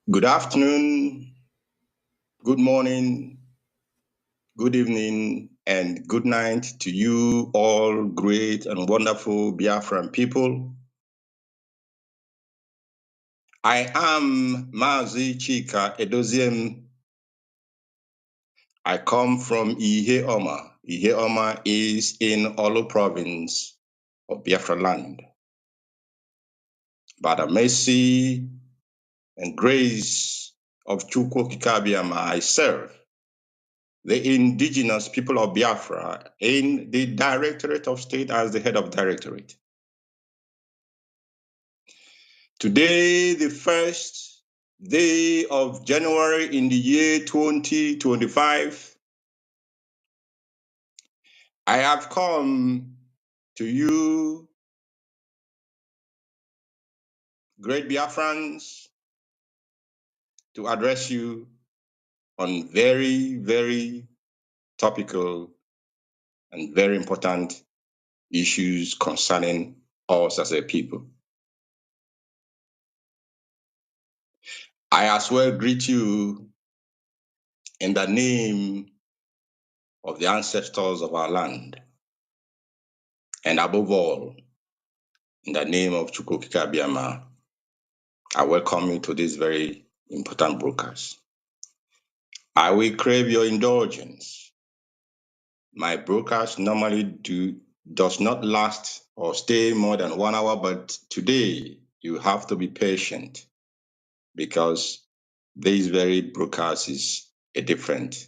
Good afternoon, good morning, good evening, and good night to you all great and wonderful Biafran people. I am Mazi Chika Edoziem. I come from Ihe-Oma. Ihe-Oma is in Olu province of Biafra land. By the mercy and grace of Chukwu Kikabiama, I serve the indigenous people of Biafra in the Directorate of State as the head of directorate. Today, the first day of January in the year 2025, I have come to you, great Biafrans, to address you on very, very topical and very important issues concerning us as a people. I as well greet you in the name of the ancestors of our land, and above all, in the name of Chukwu Kikabiama, I welcome you to this very important broadcast. I will crave your indulgence. My broadcast normally does not last or stay more than 1 hour, but today you have to be patient because this very broadcast is a different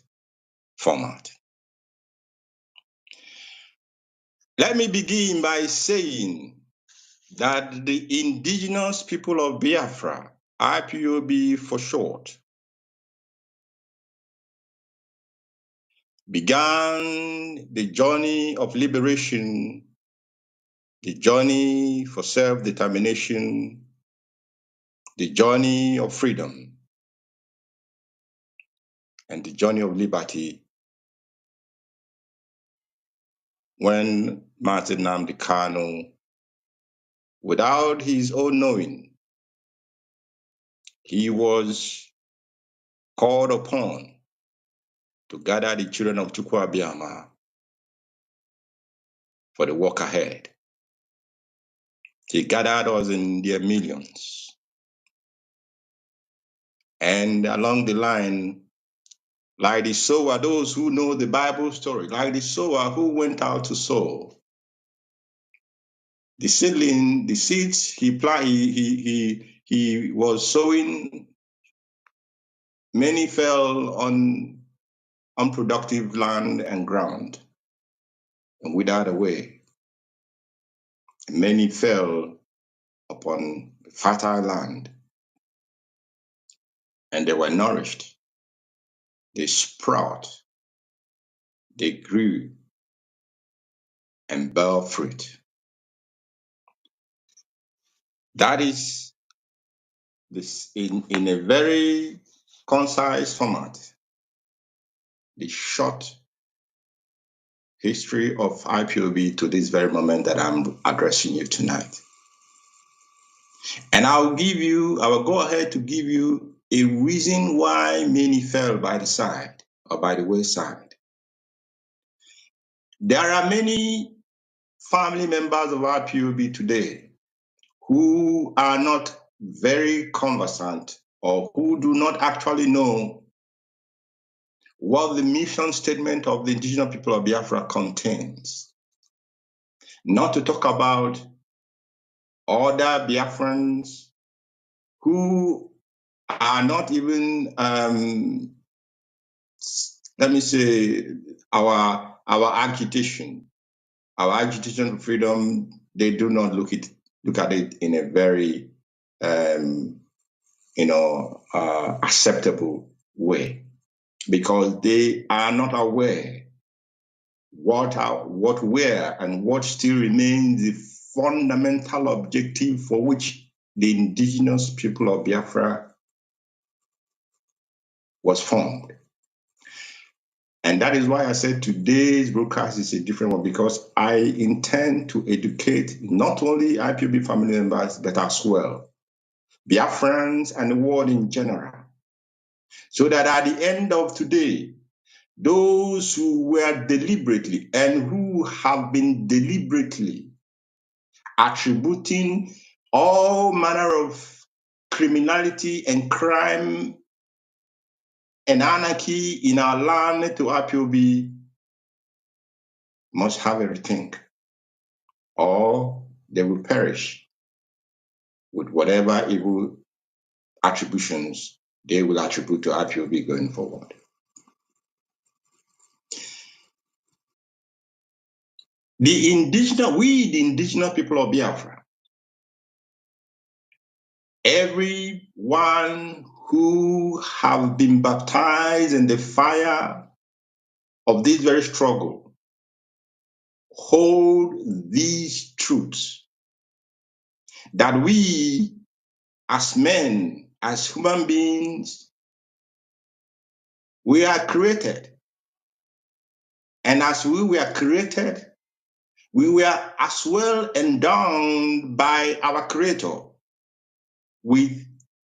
format. Let me begin by saying that the indigenous people of Biafra, IPOB for short, began the journey of liberation, the journey for self-determination, the journey of freedom, and the journey of liberty when Mazi Nnamdi Kanu, without his own knowing, he was called upon to gather the children of Chukwu Abiyama for the work ahead. He gathered us in their millions. And along the line, like the sower, those who know the Bible story, like the sower who went out to sow, the seedling, the seeds he was sowing, many fell on unproductive land and ground and withered away. Many fell upon fertile land and they were nourished. They sprout, they grew and bore fruit. That is this in a very concise format, the short history of IPOB to this very moment that I'm addressing you tonight. And I will go ahead to give you a reason why many fell by the side or by the wayside. There are many family members of IPOB today who are not very conversant or who do not actually know what the mission statement of the indigenous people of Biafra contains. Not to talk about other Biafrans who are not even, let me say, our agitation for freedom. They do not look at it in a very, acceptable way, because they are not aware where and what still remains the fundamental objective for which the indigenous people of Biafra was formed. And that is why I said today's broadcast is a different one, because I intend to educate not only IPOB family members, but as well Biafrans, and the world in general. So that at the end of today, those who were deliberately and who have been deliberately attributing all manner of criminality and crime and anarchy in our land to IPOB must have a rethink, or they will perish with whatever evil attributions they will attribute to IPOB going forward. The indigenous people of Biafra, everyone who have been baptized in the fire of this very struggle, hold these truths that we as men, as human beings, we are created. And as we were created, we were as well endowed by our Creator with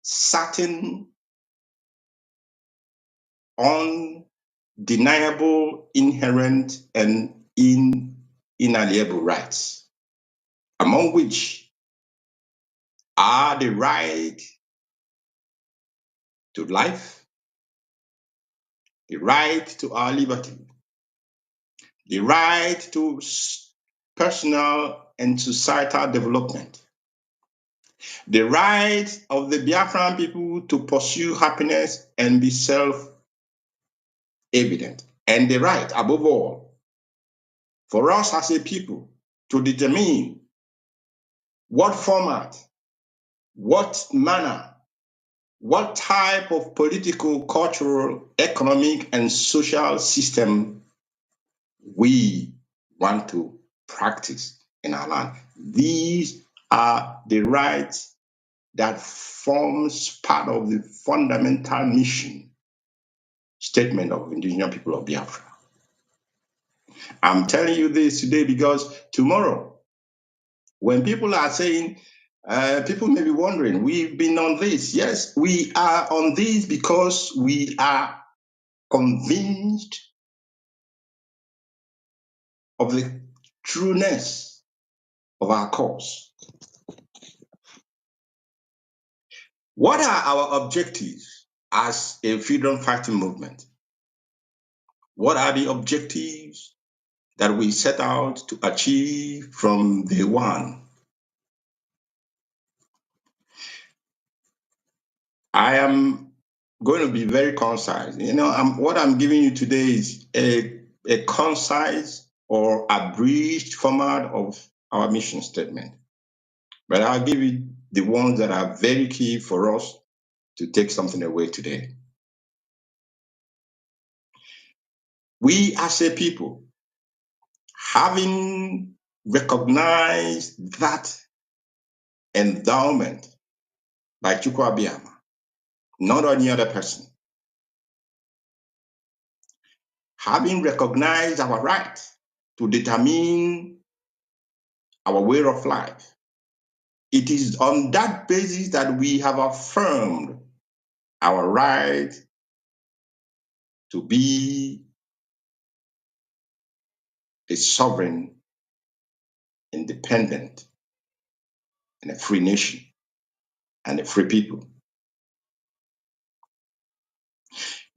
certain undeniable, inherent, and inalienable rights, among which are the right to life, the right to our liberty, the right to personal and societal development, the right of the Biafran people to pursue happiness and be self-evident, and the right, above all, for us as a people to determine what format, what manner, what type of political, cultural, economic, and social system we want to practice in our land. These are the rights that forms part of the fundamental mission statement of indigenous people of Biafra. I'm telling you this today because tomorrow, when people are saying, people may be wondering, we've been on this. Yes, we are on this because we are convinced of the trueness of our cause. What are our objectives as a freedom fighting movement? What are the objectives that we set out to achieve from day one? I am going to be very concise. What I'm giving you today is a concise or abridged format of our mission statement. But I'll give you the ones that are very key for us to take something away today. We as a people, having recognized that endowment by Chukwu Abiyama, not any other person, having recognized our right to determine our way of life, it is on that basis that we have affirmed our right to be a sovereign, independent, and a free nation and a free people.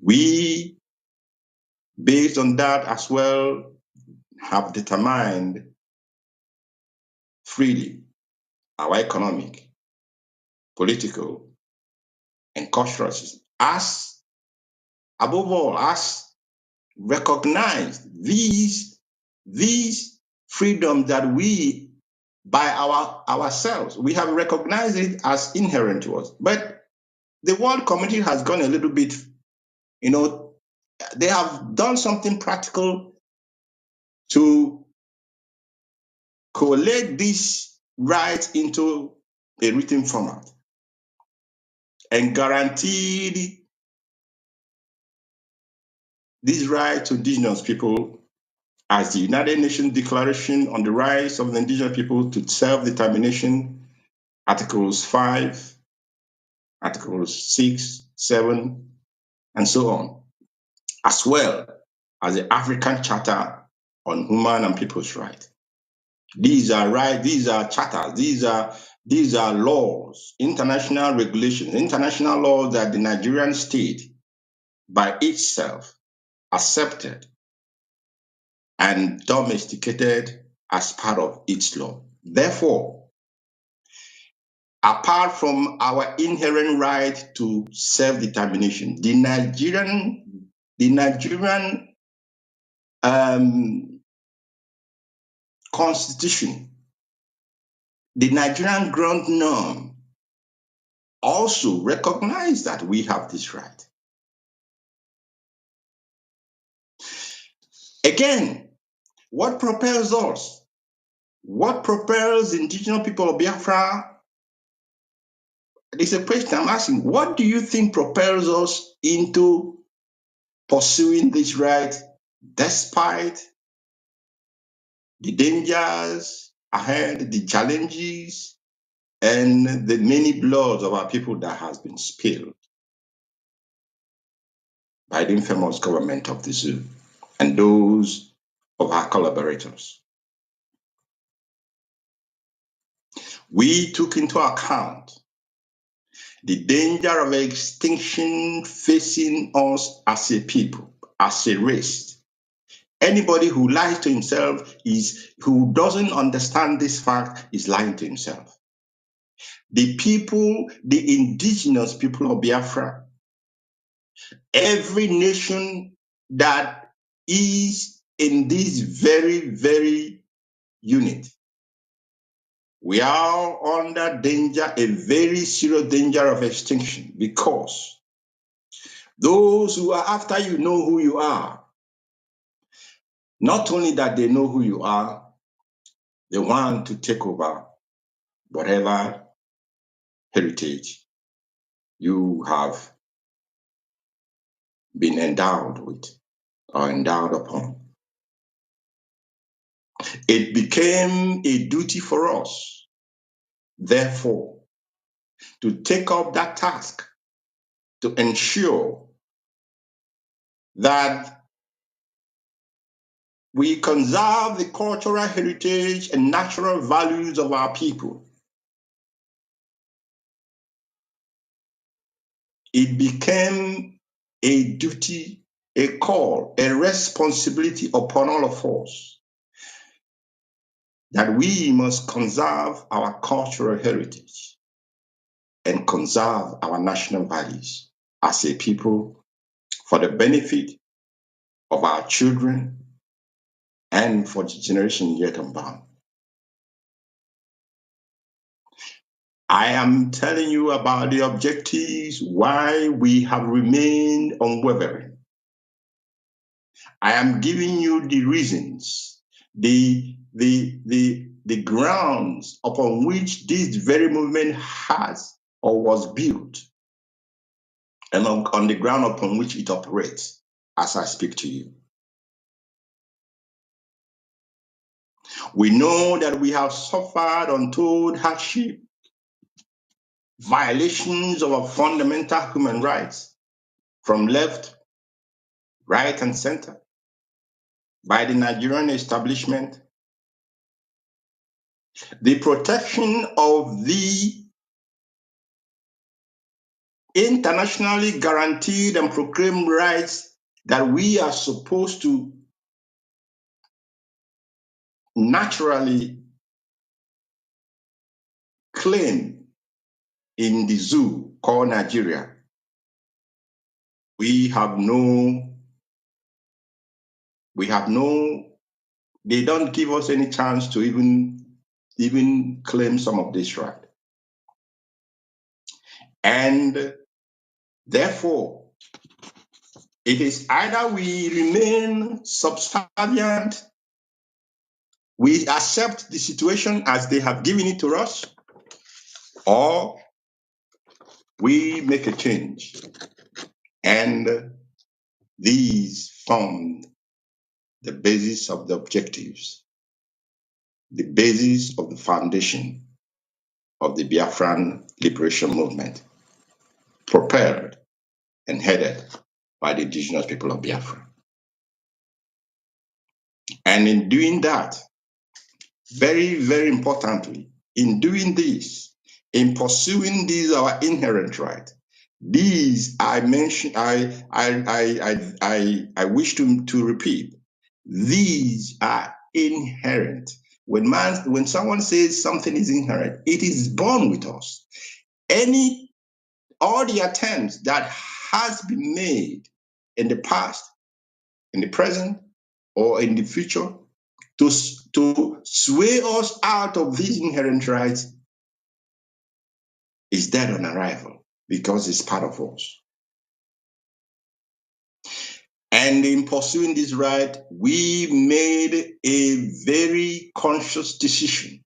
We, based on that as well, have determined freely our economic, political, and cultural system, as above all, as recognize these freedoms that we, by ourselves, we have recognized it as inherent to us. But the world community has gone a little bit, they have done something practical to collate these rights into a written format and guaranteed these rights to indigenous people as the United Nations Declaration on the Rights of the Indigenous People to Self-Determination, Articles 5 Articles 6, 7, and so on, as well as the African Charter on Human and People's Rights. These are rights, these are charters, these are laws, international regulations, international laws that the Nigerian state by itself accepted and domesticated as part of its law. Therefore, apart from our inherent right to self-determination, the Nigerian constitution, the Nigerian ground norm also recognize that we have this right. Again, what propels us? What propels the indigenous people of Biafra? It's a question I'm asking. What do you think propels us into pursuing this right despite the dangers ahead, the challenges, and the many bloods of our people that has been spilled by the infamous government of the zoo and those of our collaborators? We took into account the danger of extinction facing us as a people, as a race. Anybody who lies to himself who doesn't understand this fact is lying to himself. The people, the indigenous people of Biafra, every nation that is in this very, very unit, we are under danger, a very serious danger of extinction, because those who are after you know who you are. Not only that they know who you are, they want to take over whatever heritage you have been endowed with or endowed upon. It became a duty for us, therefore, to take up that task to ensure that we conserve the cultural heritage and natural values of our people. It became a duty, a call, a responsibility upon all of us that we must conserve our cultural heritage and conserve our national values as a people for the benefit of our children and for the generation yet unborn. I am telling you about the objectives why we have remained unwavering. I am giving you the reasons, the grounds upon which this very movement has or was built, and on the ground upon which it operates as I speak to you. We know that we have suffered untold hardship, violations of our fundamental human rights from left, right, and center by the Nigerian establishment. The protection of the internationally guaranteed and proclaimed rights that we are supposed to naturally claim in the zoo called Nigeria. They don't give us any chance to even claim some of this right. And therefore, it is either we remain subservient, we accept the situation as they have given it to us, or we make a change. And these form the basis of the objectives, the basis of the foundation of the Biafran liberation movement. propelled and headed by the indigenous people of Biafra. And in doing that, very, very importantly, in doing this, in pursuing these our inherent right, these I mention, I wish to repeat, these are inherent. When someone says something is inherent, it is born with us. All the attempts that has been made in the past, in the present, or in the future to sway us out of these inherent rights is dead on arrival because it's part of us. And in pursuing this right, we made a very conscious decision.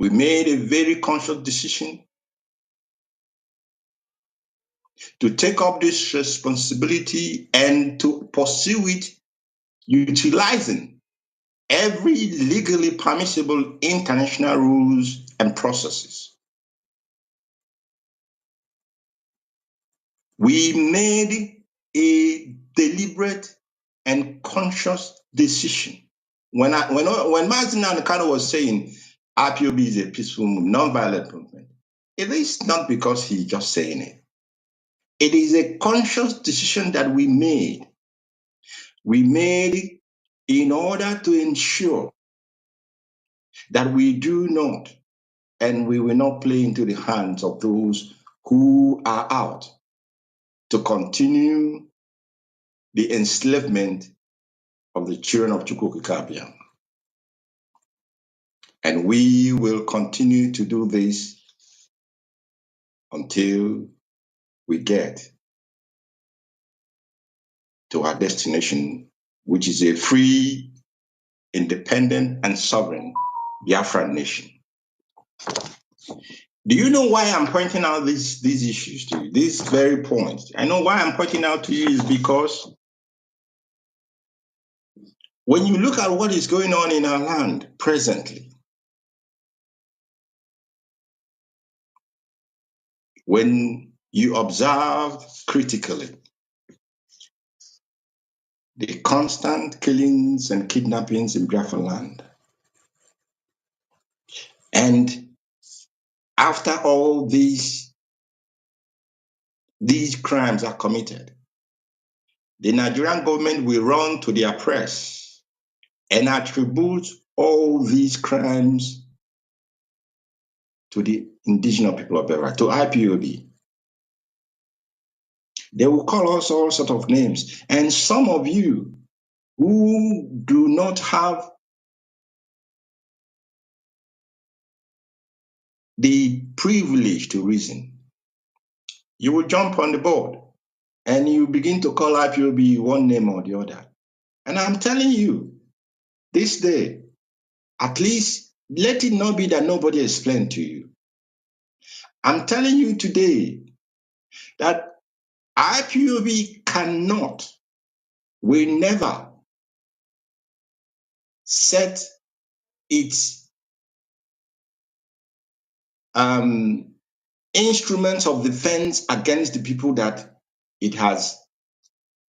We made a very conscious decision to take up this responsibility and to pursue it utilizing every legally permissible international rules and processes. We made a deliberate and conscious decision. When Mazi Chika Edoziem was saying IPOB is a peaceful, non-violent movement, it is not because he's just saying it. It is a conscious decision that we made. We made it in order to ensure that we do not and we will not play into the hands of those who are out to continue the enslavement of the children of Chukwukabia. And we will continue to do this until we get to our destination, which is a free, independent, and sovereign Biafran nation. Do you know why I'm pointing out these issues to you, these very points? I know why I'm pointing out to you is because when you look at what is going on in our land presently, when you observe critically the constant killings and kidnappings in Biafra land, and after all these crimes are committed, the Nigerian government will run to their press and attribute all these crimes to the indigenous people of Biafra, to IPOB. They will call us all sorts of names. And some of you who do not have the privilege to reason, you will jump on the board and you begin to call IPOB one name or the other. And I'm telling you, this day, at least let it not be that nobody explained to you. I'm telling you today that IPOB cannot, will never set its instruments of defense against the people that it has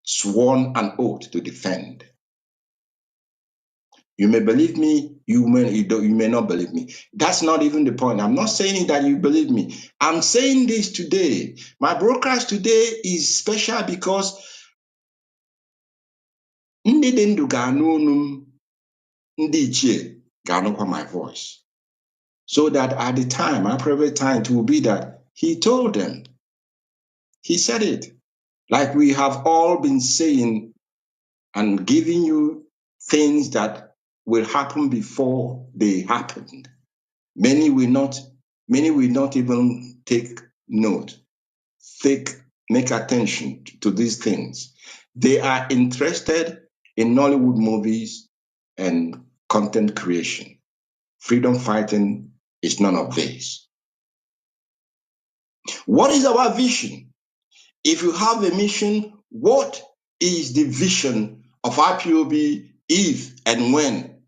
sworn an oath to defend. You may believe me, you may not believe me. That's not even the point. I'm not saying that you believe me. I'm saying this today. My broadcast today is special because ndị dị ndụ ga-anụ olu m, ndị ichie ga-anụkwa my voice. So that at the time, our private time, it will be that he told them. He said it. Like we have all been saying and giving you things that will happen before they happened. Many will not even take note, make attention to these things. They are interested in Nollywood movies and content creation. Freedom fighting is none of these. What is our vision? If you have a mission, what is the vision of IPOB if and when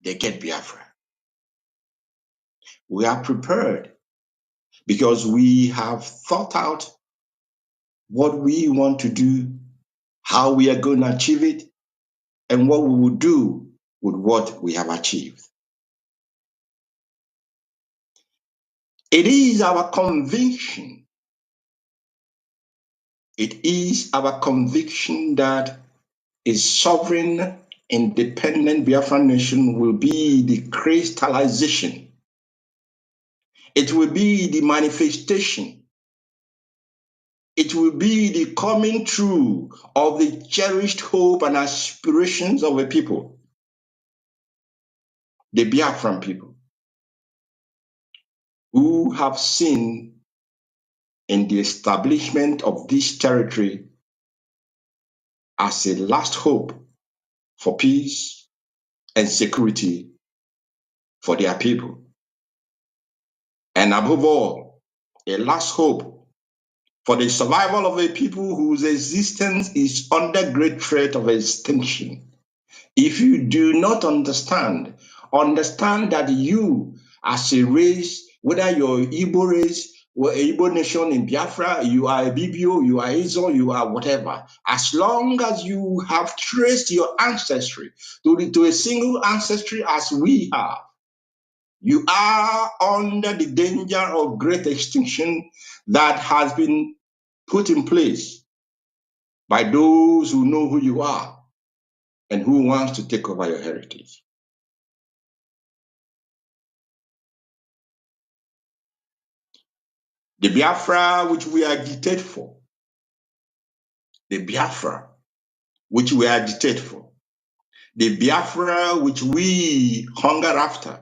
they get Biafra? We are prepared because we have thought out what we want to do, how we are going to achieve it, and what we will do with what we have achieved. It is our conviction. It is our conviction that a sovereign, independent Biafran nation will be the crystallization. It will be the manifestation. It will be the coming true of the cherished hope and aspirations of a people, the Biafran people, who have seen in the establishment of this territory as a last hope for peace and security for their people. And above all, a last hope for the survival of a people whose existence is under great threat of extinction. If you do not understand that you as a race, whether you're Igbo race, or a Igbo nation in Biafra, you are a Bibio, you are Izo, you are whatever. As long as you have traced your ancestry to a single ancestry as we have, you are under the danger of great extinction that has been put in place by those who know who you are and who wants to take over your heritage. The Biafra which we agitate for, the Biafra which we agitate for, the Biafra which we hunger after,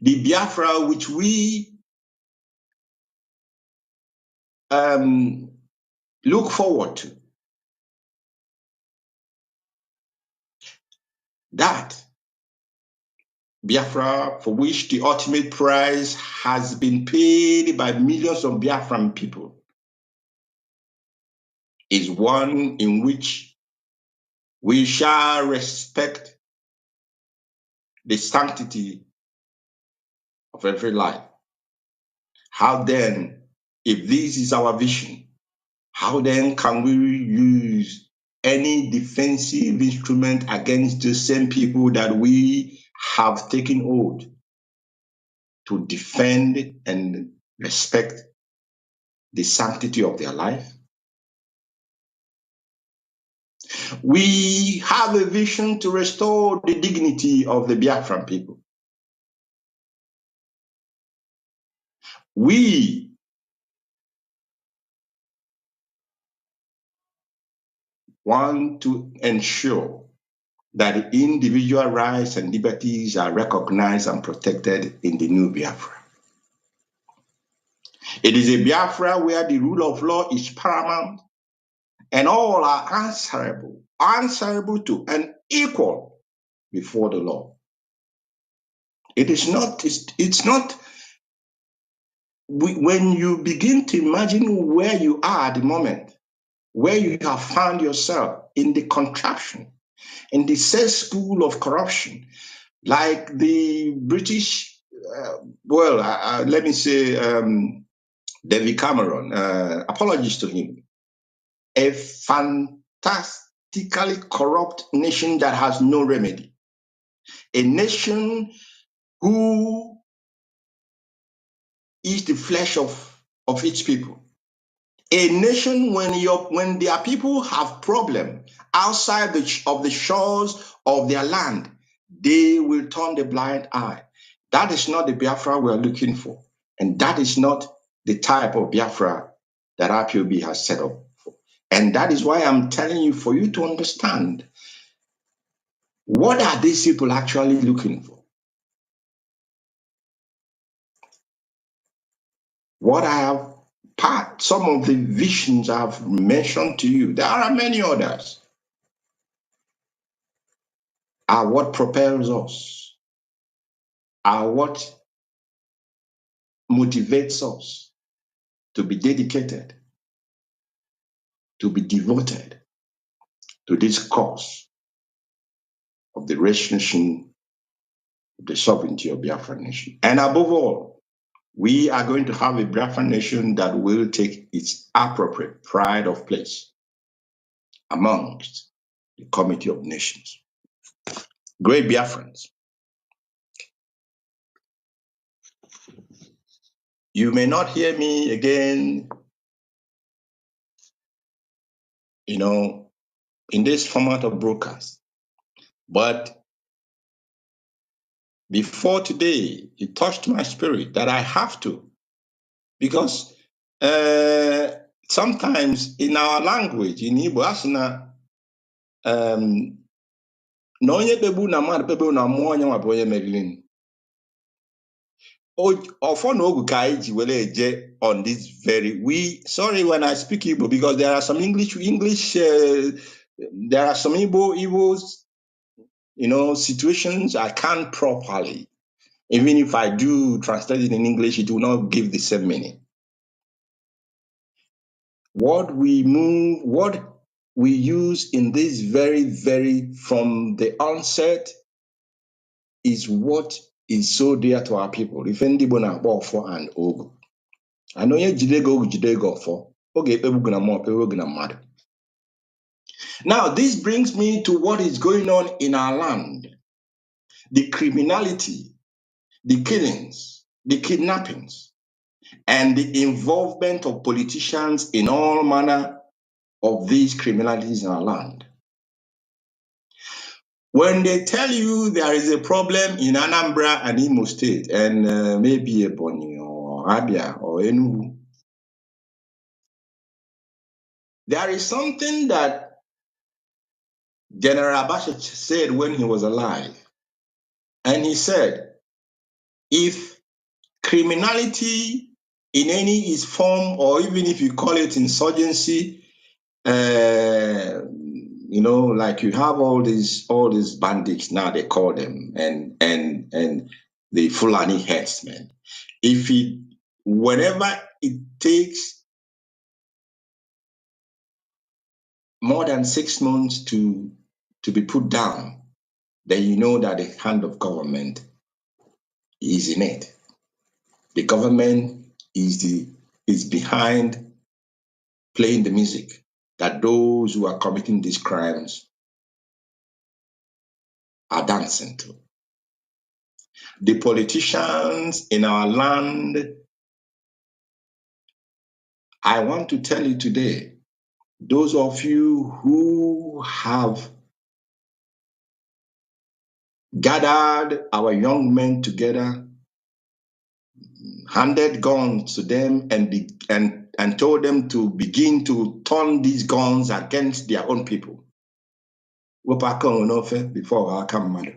the Biafra which we look forward to, that Biafra for which the ultimate price has been paid by millions of Biafran people, is one in which we shall respect the sanctity of every life. How then, if this is our vision, how then can we use any defensive instrument against the same people that we have taken oath to defend and respect the sanctity of their life? We have a vision to restore the dignity of the Biafran people. We want to ensure that individual rights and liberties are recognized and protected in the new Biafra. It is a Biafra where the rule of law is paramount and all are answerable to and equal before the law. It's not, when you begin to imagine where you are at the moment, where you have found yourself in the contraption, in the cesspool of corruption, like the British, let me say, David Cameron, apologies to him, a fantastically corrupt nation that has no remedy, a nation who eats the flesh of its people, a nation when their people have problem outside of the shores of their land, they will turn the blind eye. That is not the Biafra we are looking for. And that is not the type of Biafra that IPOB has set up for. And that is why I'm telling you, for you to understand, what are these people actually looking for? What I have some of the visions I've mentioned to you, there are many others, are what propels us, are what motivates us to be dedicated, to be devoted to this cause of the restoration of the sovereignty of Biafra nation. And above all, we are going to have a Biafran nation that will take its appropriate pride of place amongst the Committee of Nations. Great Biafrans, you may not hear me again, in this format of broadcast, but before today, it touched my spirit that I have to, because sometimes in our language, in Igbo, asina, na onye kpegbu na mmadụ kpegbu na mmụọ onye nwa bụ onye meriri. Often ogu ka anyị ji were eje on this sorry when I speak Igbo, because there are some English, there are some Igbo, situations I can't properly. Even if I do translate it in English, it will not give the same meaning. What we use in this very from the onset is what is so dear to our people. If anybody na for and ogu. I know you jidego for. Okay, now this brings me to what is going on in our land. The criminality, the killings, the kidnappings, and the involvement of politicians in all manner of these criminalities in our land. When they tell you there is a problem in Anambra and Imo State, and maybe Ebonyi or Abia or Enugu, there is something that General Abacha said when he was alive. And he said, if criminality in any is form, or even if you call it insurgency, like you have all these bandits now, they call them, and the Fulani headsmen. Whenever it takes more than 6 months to be put down, then you know that the hand of government is in it. The government is behind playing the music that those who are committing these crimes are dancing to. The politicians in our land, I want to tell you today, those of you who have gathered our young men together, handed guns to them, and told them to begin to turn these guns against their own people. Before I come, madam.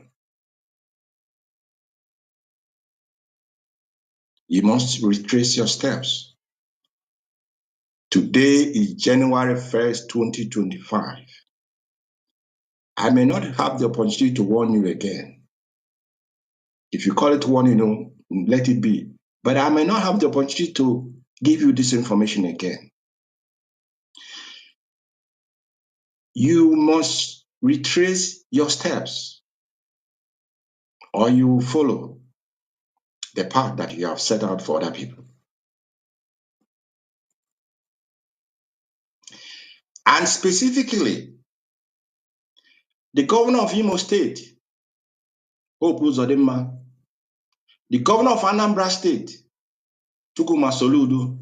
You must retrace your steps. Today is January 1st, 2025. I may not have the opportunity to warn you again. If you call it warning, let it be. But I may not have the opportunity to give you this information again. You must retrace your steps, or you will follow the path that you have set out for other people. And specifically, the governor of Imo State, Hope Uzodimma, the governor of Anambra State, Chukwuma Soludo,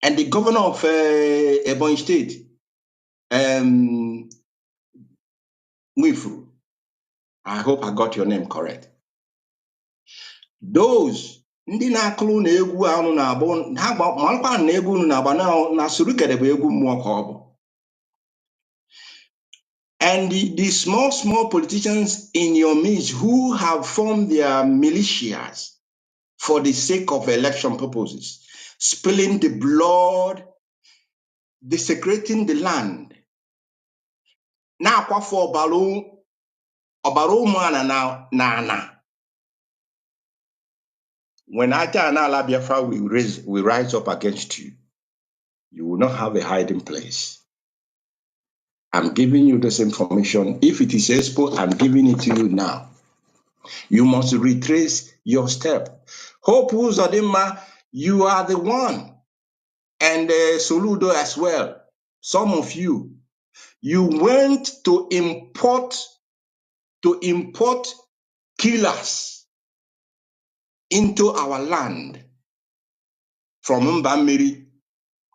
and the governor of Ebonyi State, Mwifuru. I hope I got your name correct. Those ndị na-akụrụ na egwu ahụ na-abụ ha malụkwa na egwu unu na-agba na surugede bụ egwu mmụọ ka ọ bụ. And the small politicians in your midst who have formed their militias for the sake of election purposes, spilling the blood, desecrating the land. Na-akwafu ọbara ụmụana na. When Aja and Ala Biafra will rise up against you, you will not have a hiding place. I'm giving you this information. If it is expo, I'm giving it to you now. You must retrace your step. Hope Uzodimma You are the one, and Soludo as well. Some of you went to import killers into our land from Mbamiri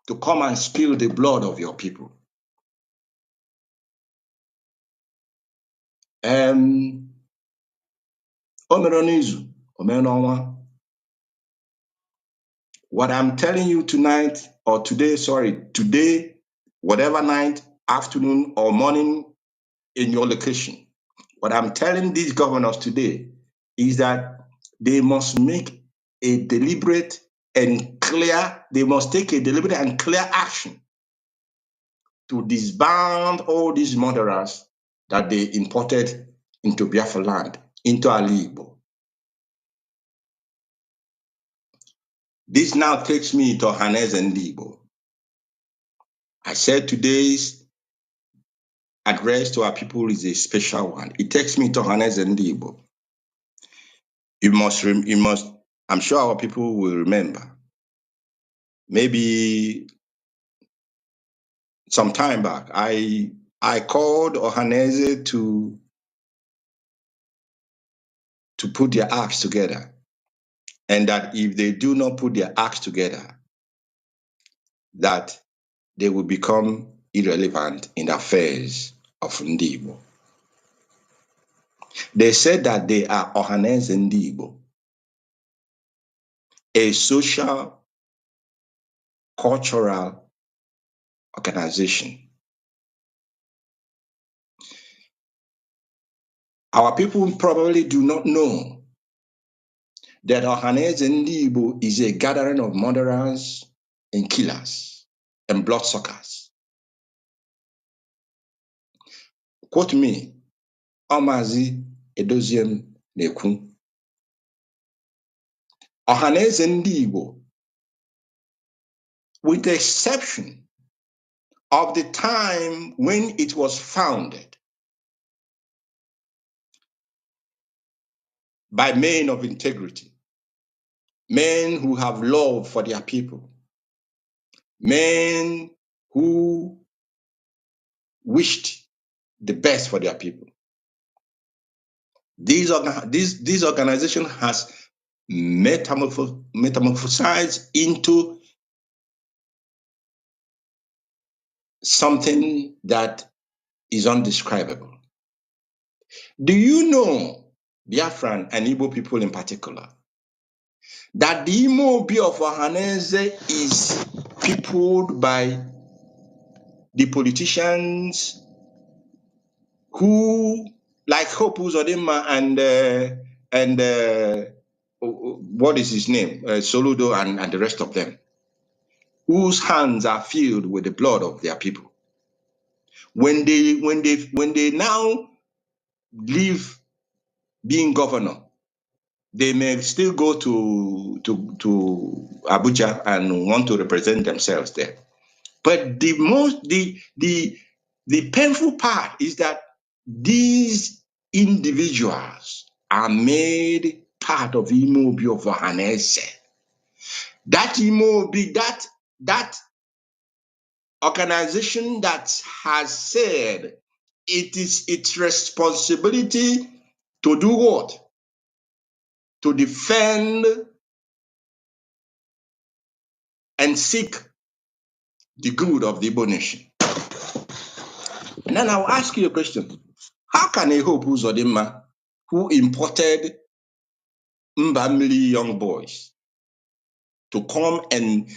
to come and spill the blood of your people. What I'm telling you tonight, or today, whatever night, afternoon, or morning in your location, what I'm telling these governors today is that they must make a deliberate and clear, they must take a deliberate and clear action to disband all these murderers that they imported into Biafra land, into Ali Igbo. This now takes me to Hanez and Igbo. I said today's address to our people is a special one. It takes me to Hanez and Igbo. You must, I'm sure our people will remember. Maybe some time back, I called Ohaneze to put their acts together, and that if they do not put their acts together, that they will become irrelevant in the affairs of Ndibo. They said that they are Ohaneze Ndibo, a social, cultural organization. Our people probably do not know that Ohaneze Ndibo is a gathering of murderers and killers and bloodsuckers. Quote me, Mazi Edoziem Nekwu. Ohaneze Ndibo, with the exception of the time when it was founded by men of integrity, men who have love for their people, men who wished the best for their people. This organization has metamorphosized into something that is undescribable. Do you know, Biafran and Igbo people in particular, that the Imobi of Ohaneze is peopled by the politicians who, like Hope Uzodinma and what is his name, Soludo and the rest of them, whose hands are filled with the blood of their people. When they now leave being governor, they may still go to Abuja and want to represent themselves there. But the painful part is that these individuals are made part of Imobi of Ohaneze. That Imobi, that organization that has said it is its responsibility to do what? To defend and seek the good of the Igbo nation. And then I'll ask you a question. How can a Hope Uzodinma, who imported Mbamili young boys to come and,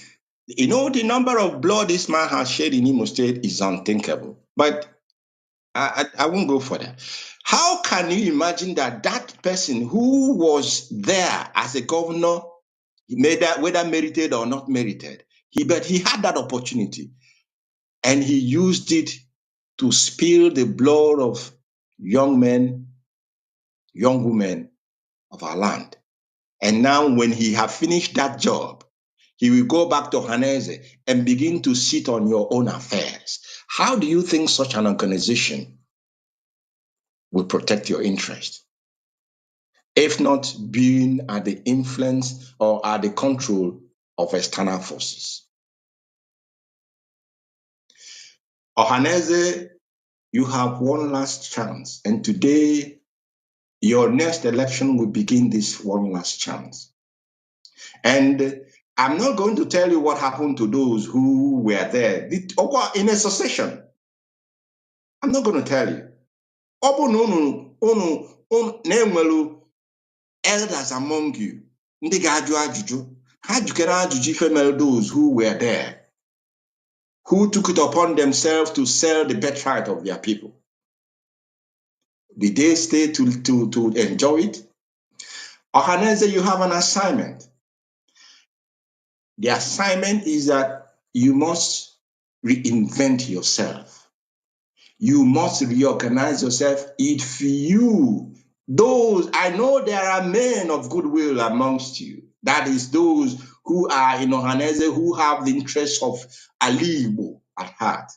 the number of blood this man has shed in Imo State is unthinkable. But I won't go for that. How can you imagine that person who was there as a governor, whether merited or not merited, but he had that opportunity and he used it to spill the blood of young men, young women of our land. And now when he has finished that job, he will go back to Haneze and begin to sit on your own affairs. How do you think such an organization will protect your interest? If not being at the influence or at the control of external forces. Ohaneze, you have one last chance, and today your next election will begin this one last chance. And I'm not going to tell you what happened to those who were there in a succession. I'm not going to tell you. Elders among you, those who were there, who took it upon themselves to sell the birthright of their people. Did they stay to enjoy it? Ohaneze, you have an assignment. The assignment is that you must reinvent yourself. You must reorganize yourself. If I know there are men of goodwill amongst you. That is those who are in Ohaneze, who have the interests of Alibo at heart.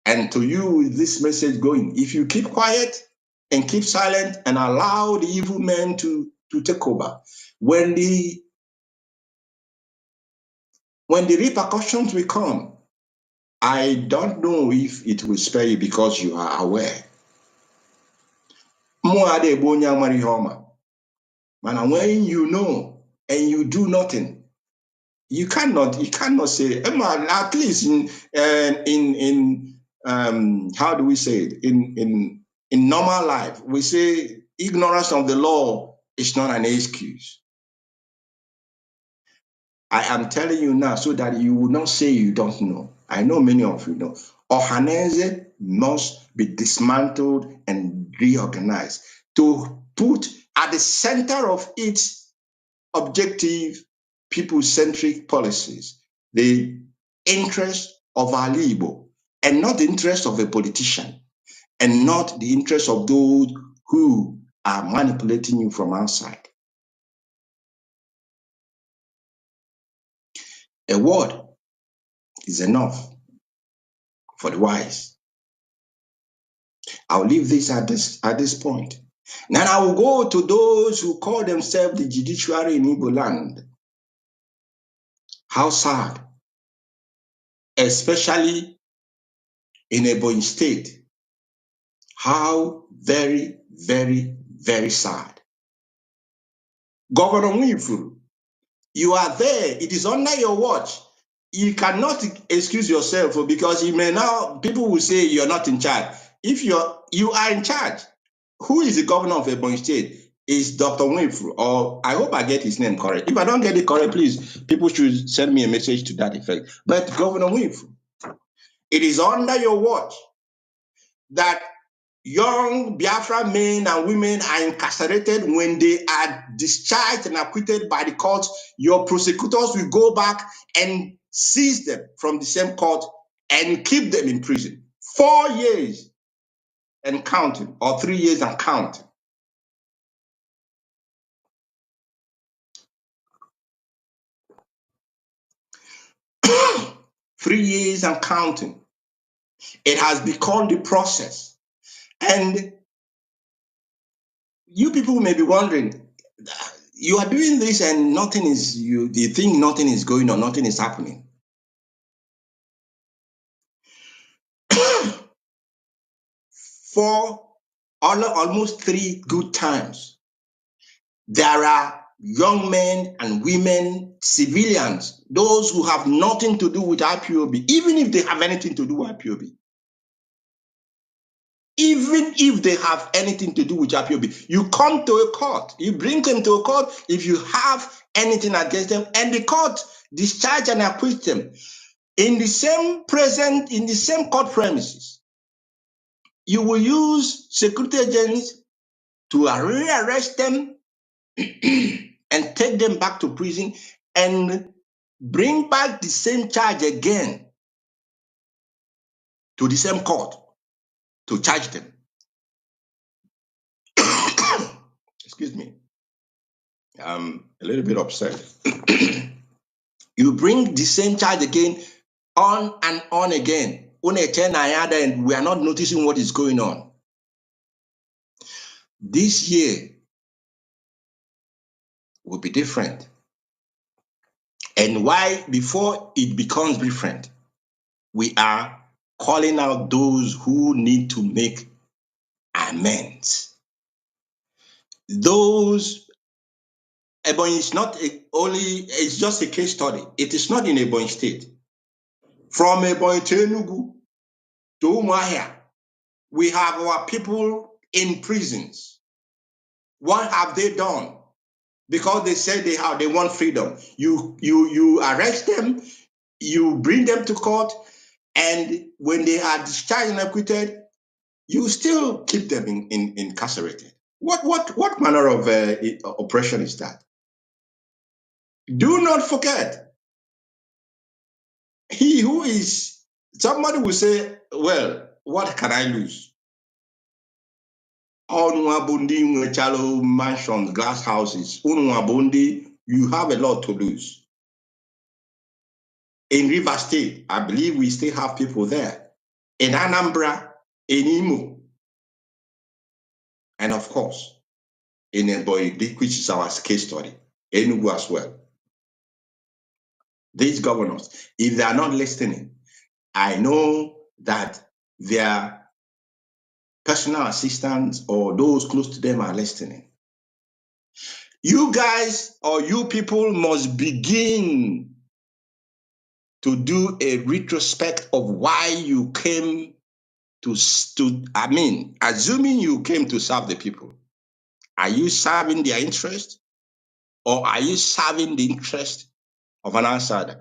And to you, this message going, if you keep quiet and keep silent and allow the evil men to take over, when the repercussions will come, I don't know if it will spare you because you are aware. And when you know and you do nothing, you cannot say, at least in how do we say it? In normal life, we say ignorance of the law is not an excuse. I am telling you now so that you will not say you don't know. I know many of you know. Ohaneze must be dismantled and reorganized to put at the center of its objective, people-centric policies, the interest of our Igbo, and not the interest of a politician, and not the interest of those who are manipulating you from outside. A word is enough for the wise. I'll leave this at this point. Now I will go to those who call themselves the judiciary in Igbo land. How sad, especially in Ebonyi State. How very, very, very sad. Governor Nwifuru, you are there. It is under your watch. You cannot excuse yourself because people will say you're not in charge. If you are in charge, who is the governor of Ebonyi State? Is Dr. Nwifuru, or I hope I get his name correct. If I don't get it correct, please, people should send me a message to that effect. But Governor Nwifuru, it is under your watch that young Biafra men and women are incarcerated. When they are discharged and acquitted by the court, your prosecutors will go back and seize them from the same court and keep them in prison. 4 years and counting, or 3 years and counting. Three years and counting. It has become the process. And you people may be wondering, you are doing this and you think nothing is going on, nothing is happening. For almost 3 good times, there are young men and women, civilians, those who have nothing to do with IPOB, even if they have anything to do with IPOB. Even if they have anything to do with IPOB, you come to a court, you bring them to a court if you have anything against them, and the court discharge and acquit them in the same court premises. You will use security agents to rearrest them and take them back to prison and bring back the same charge again to the same court to charge them. Excuse me. I'm a little bit upset. You bring the same charge again, on and on again. And we are not noticing what is going on. This year will be different. And why, before it becomes different, we are calling out those who need to make amends. Those, Ebonyi is not only, it's just a case study. It is not in Ebonyi State. From Ebonyi to Enugu to Umuahia, we have our people in prisons. What have they done? Because they said they want freedom. You arrest them, you bring them to court, and when they are discharged and acquitted, you still keep them incarcerated. What manner of oppression is that? Do not forget, he who is, somebody will say, well, what can I lose? Onwabundi Mwechalo mansions, glass houses, Unwabundi, you have a lot to lose. In River State, I believe we still have people there. In Anambra, in Imo, and of course, in Ebonyi, which is our case study, Enugu as well. These governors, if they are not listening, I know that their personal assistants or those close to them are listening. You guys or you people must begin to do a retrospect of why you came assuming you came to serve the people. Are you serving their interest or are you serving the interest of an outsider?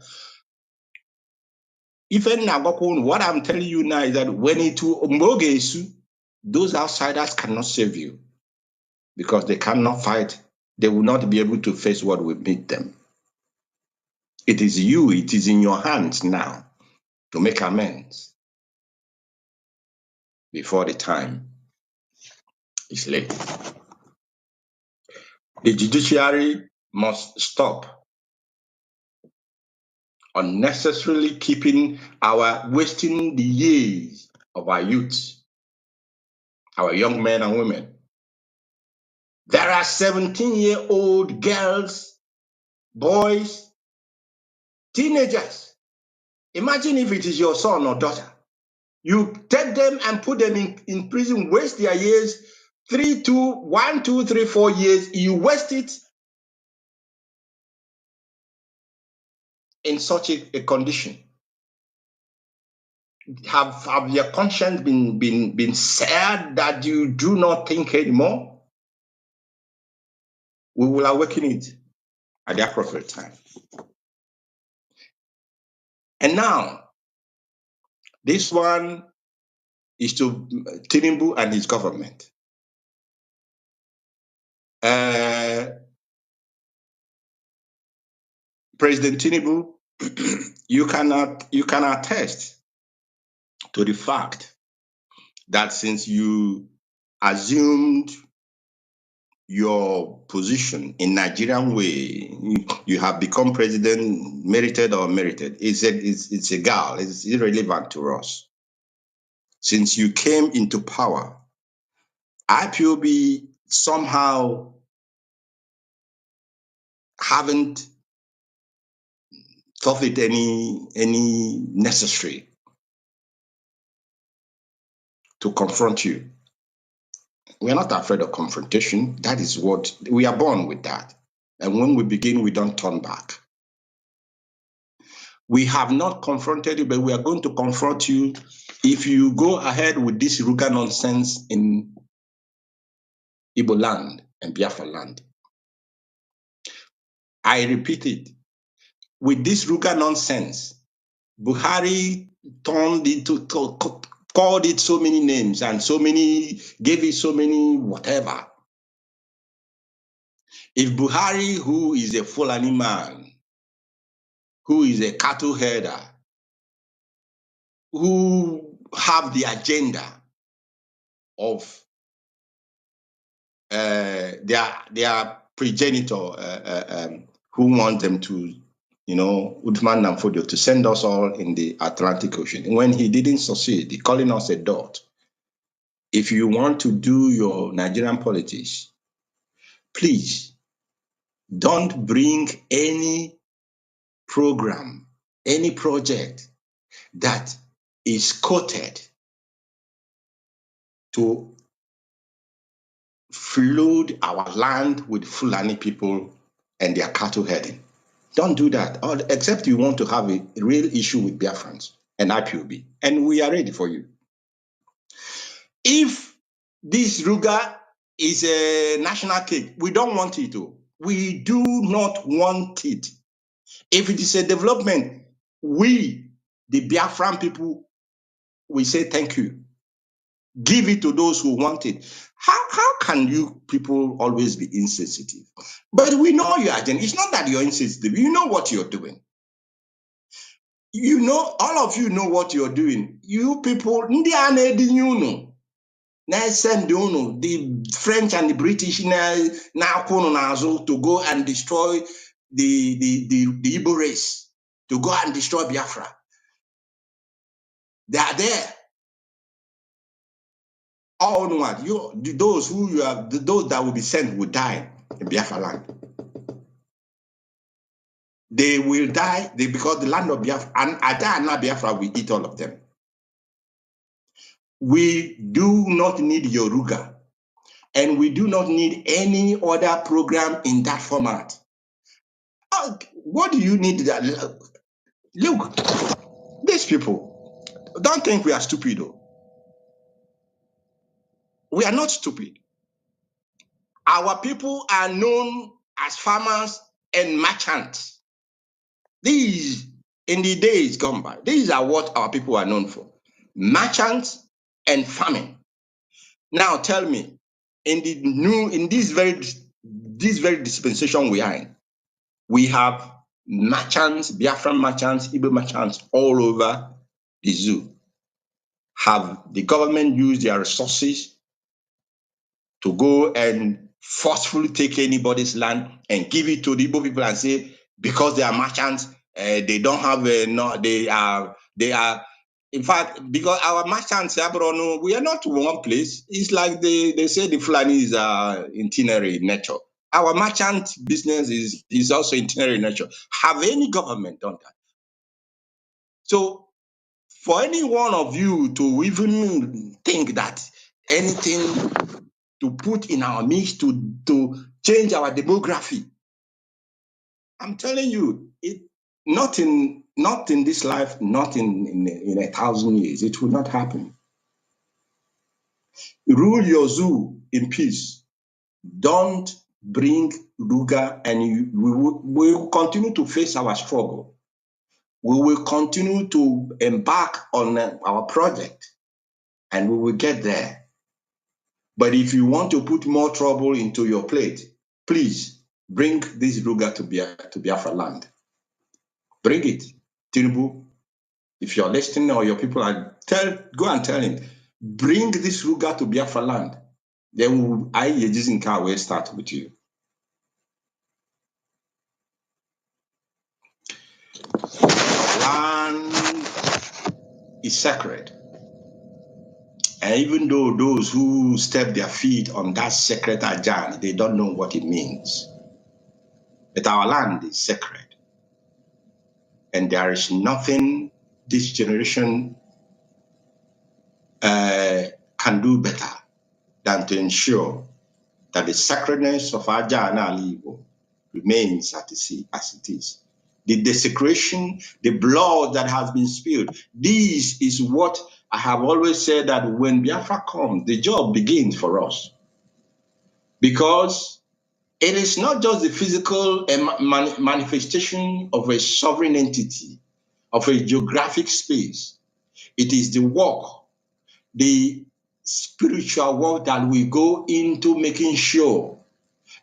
What I'm telling you now is that when it will those outsiders cannot save you because they cannot fight. They will not be able to face what will meet them. It is you, it is in your hands now to make amends before the time is late. The judiciary must stop unnecessarily wasting the years of our youth, our young men and women. There are 17-year-old girls, boys, teenagers. Imagine if it is your son or daughter. You take them and put them in prison, waste their years, 1, 2, 3, 4 years. You waste it in such a condition. Have your conscience been sad that you do not think anymore? We will awaken it at the appropriate time. And now, this one is to Tinubu and his government. President Tinubu, you can attest to the fact that since you assumed your position in Nigerian way, you have become president, merited or unmerited. It's egal. It's irrelevant to us. Since you came into power, IPOB somehow haven't thought it any necessary to confront you. We are not afraid of confrontation. That is what we are born with that. And when we begin, we don't turn back. We have not confronted you, but we are going to confront you if you go ahead with this Ruga nonsense in Igbo land and Biafra land. I repeat it. With this Ruga nonsense, Buhari called it so many names and gave it so many whatever. If Buhari, who is a Fulani man, who is a cattle herder, who have the agenda of their progenitor, who want them to, Uthman Namfodio, to send us all in the Atlantic Ocean. When he didn't succeed, he calling us a dot. If you want to do your Nigerian politics, please don't bring any program, any project that is quoted to flood our land with Fulani people and their cattle herding. Don't do that, except you want to have a real issue with Biafrans and IPOB. And we are ready for you. If this Ruga is a national cake, we don't want it. We do not want it. If it is a development, we, the Biafran people, we say thank you. Give it to those who want it. How can you people always be insensitive? But we know your agenda. It's not that you're insensitive. You know what you're doing. You know, all of you know what you're doing. You people, send the French and the British now to go and destroy the Igbo race, to go and destroy Biafra. They are there. All what those that will be sent will die in Biafra land. They will die because the land of Biafra and Ada and Biafra will eat all of them. We do not need Yoruga, and we do not need any other program in that format. What do you need? Look, these people don't think we are stupid, though. We are not stupid. Our people are known as farmers and merchants. These, in the days gone by, these are what our people are known for. Merchants and farming. Now tell me, in this very dispensation we are in, we have merchants, Biafran merchants, Igbo merchants all over the zoo. Have the government used their resources to go and forcefully take anybody's land and give it to the Igbo people and say, because they are merchants, they don't have they are in fact, because our merchants, we are not one place. It's like they say the Fulani is itinerary in nature. Our merchant business is also itinerary in nature. Have any government done that? So for any one of you to even think that anything to put in our midst to change our demography, I'm telling you, not in this life, not in 1,000 years, it will not happen. Rule your zoo in peace. Don't bring Ruga, and we will continue to face our struggle. We will continue to embark on our project, and we will get there. But if you want to put more trouble into your plate, please bring this Ruga to Biafra land. Bring it. Tinubu, if you're listening or your people are, go and tell him, bring this Ruga to Biafra land. Then will start with you. Land is sacred. And even though those who step their feet on that sacred Ajan, they don't know what it means. But our land is sacred. And there is nothing this generation can do better than to ensure that the sacredness of Ajan Alibo remains as it is. The desecration, the blood that has been spilled, this is what I have always said, that when Biafra comes, the job begins for us. Because it is not just the physical manifestation of a sovereign entity, of a geographic space. It is the work, the spiritual work that we go into making sure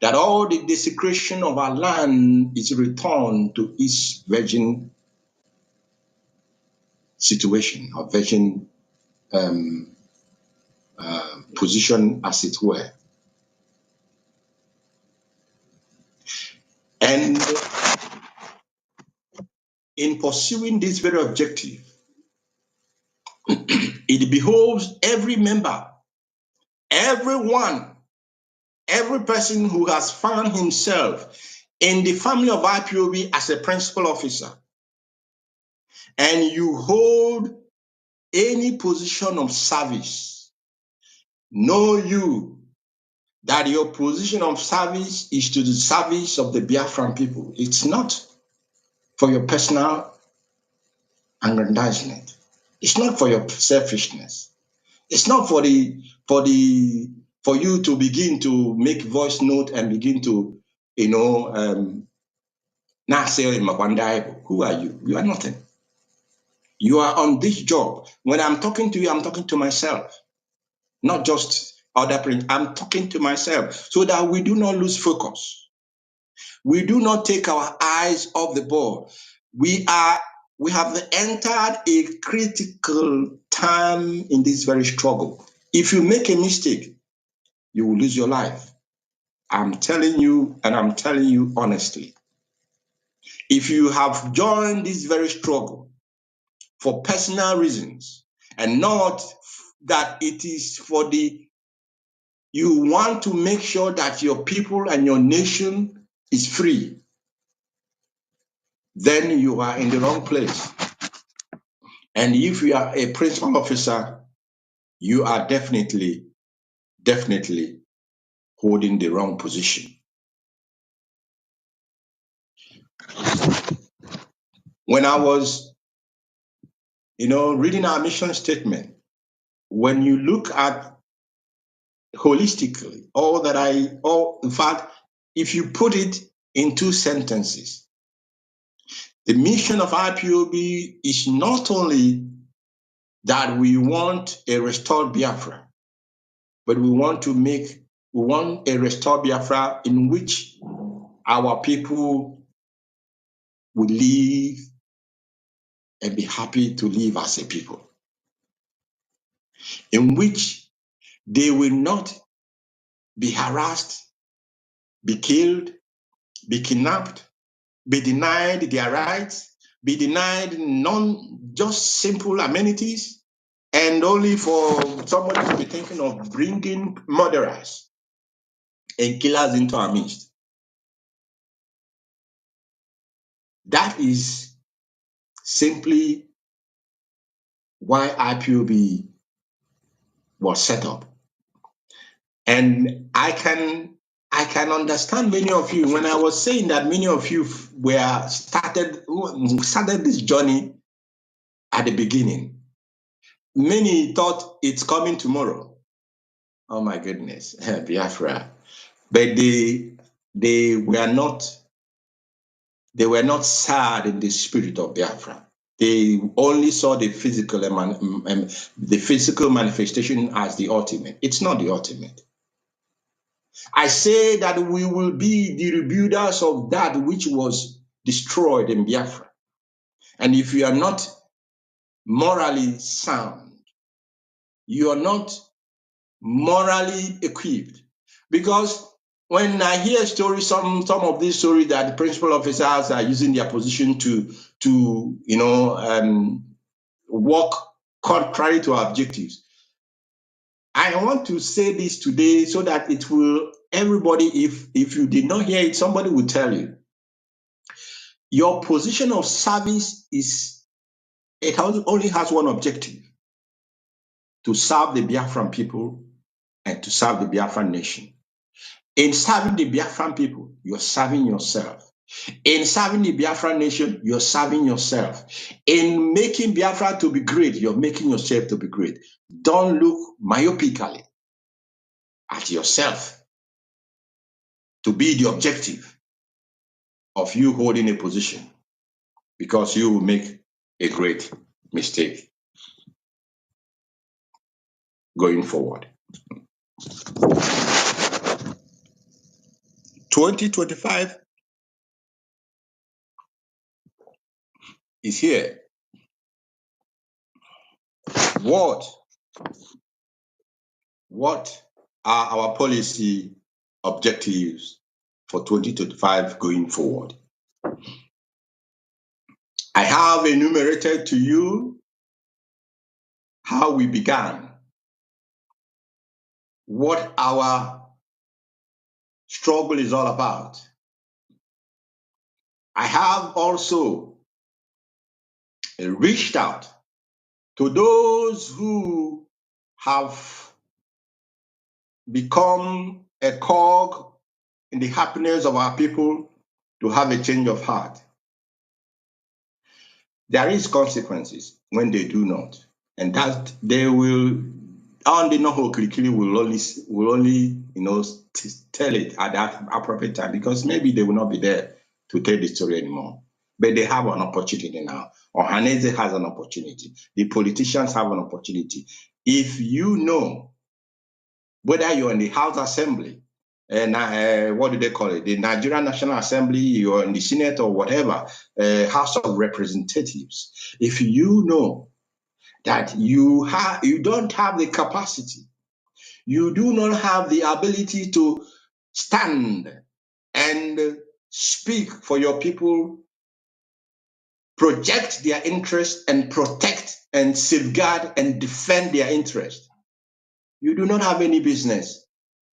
that all the desecration of our land is returned to its virgin situation, or virgin position, as it were. And in pursuing this very objective, it behoves every member, everyone, every person who has found himself in the family of IPOB as a principal officer, and you hold any position of service, know you that your position of service is to the service of the Biafran people. It's not for your personal aggrandizement. It's not for your selfishness. It's not for you to begin to make voice note and begin to, now say, who are you? You are nothing. You are on this job. When I'm talking to you, I'm talking to myself, not just other people. I'm talking to myself so that we do not lose focus. We do not take our eyes off the ball. We have entered a critical time in this very struggle. If you make a mistake, you will lose your life. I'm telling you, and I'm telling you honestly. If you have joined this very struggle for personal reasons and not that it is for you want to make sure that your people and your nation is free, then you are in the wrong place. And if you are a principal officer, you are definitely holding the wrong position. When I was, reading our mission statement, when you look at holistically, in fact, if you put it in two sentences, the mission of IPOB is not only that we want a restored Biafra, but we want a restored Biafra in which our people will live and be happy to live as a people, in which they will not be harassed, be killed, be kidnapped, be denied their rights, be denied just simple amenities, and only for somebody to be thinking of bringing murderers and killers into our midst. That is simply why IPOB was set up. And I can understand many of you when I was saying that many of you started this journey at the beginning. Many thought it's coming tomorrow. Oh my goodness, Biafra. But they were not sad in the spirit of Biafra. They only saw the physical manifestation as the ultimate. It's not the ultimate. I say that we will be the rebuilders of that which was destroyed in Biafra. And if you are not morally sound, you are not morally equipped. Because when I hear stories, some of these stories that the principal officers are using their position to work contrary to our objectives, I want to say this today so that it will, everybody, if you did not hear it, somebody will tell you. Your position of service only has one objective: to serve the Biafran people and to serve the Biafran nation. In serving the Biafran people, you're serving yourself. In serving the Biafran nation, you're serving yourself. In making Biafra to be great, you're making yourself to be great. Don't look myopically at yourself to be the objective of you holding a position, because you will make a great mistake going forward. 2025 is here. What are our policy objectives for 2025 going forward? I have enumerated to you how we began, what our struggle is all about, I have also reached out to those who have become a cog in the happiness of our people to have a change of heart. There is consequences when they do not, and that they will. Only know will only tell it at that appropriate time, because maybe they will not be there to tell the story anymore. But they have an opportunity now. Ohaneze has an opportunity. The politicians have an opportunity. If you know whether you're in the House Assembly and what do they call it, the Nigerian National Assembly, you're in the Senate or whatever, House of Representatives, if you know that you don't have the capacity, you do not have the ability to stand and speak for your people, project their interest, and protect and safeguard and defend their interest, you do not have any business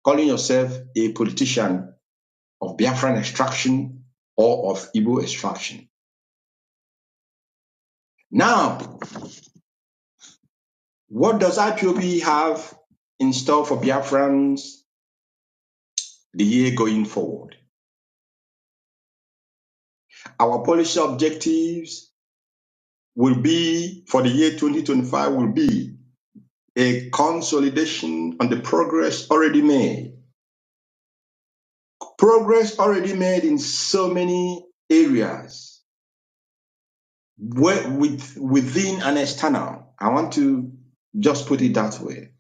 calling yourself a politician of Biafran extraction or of Igbo extraction. Now, what does IPOB have in store for Biafrans the year going forward? Our policy objectives will be, for the year 2025, will be a consolidation on the progress already made. Progress already made in so many areas, within and external. I want to just put it that way.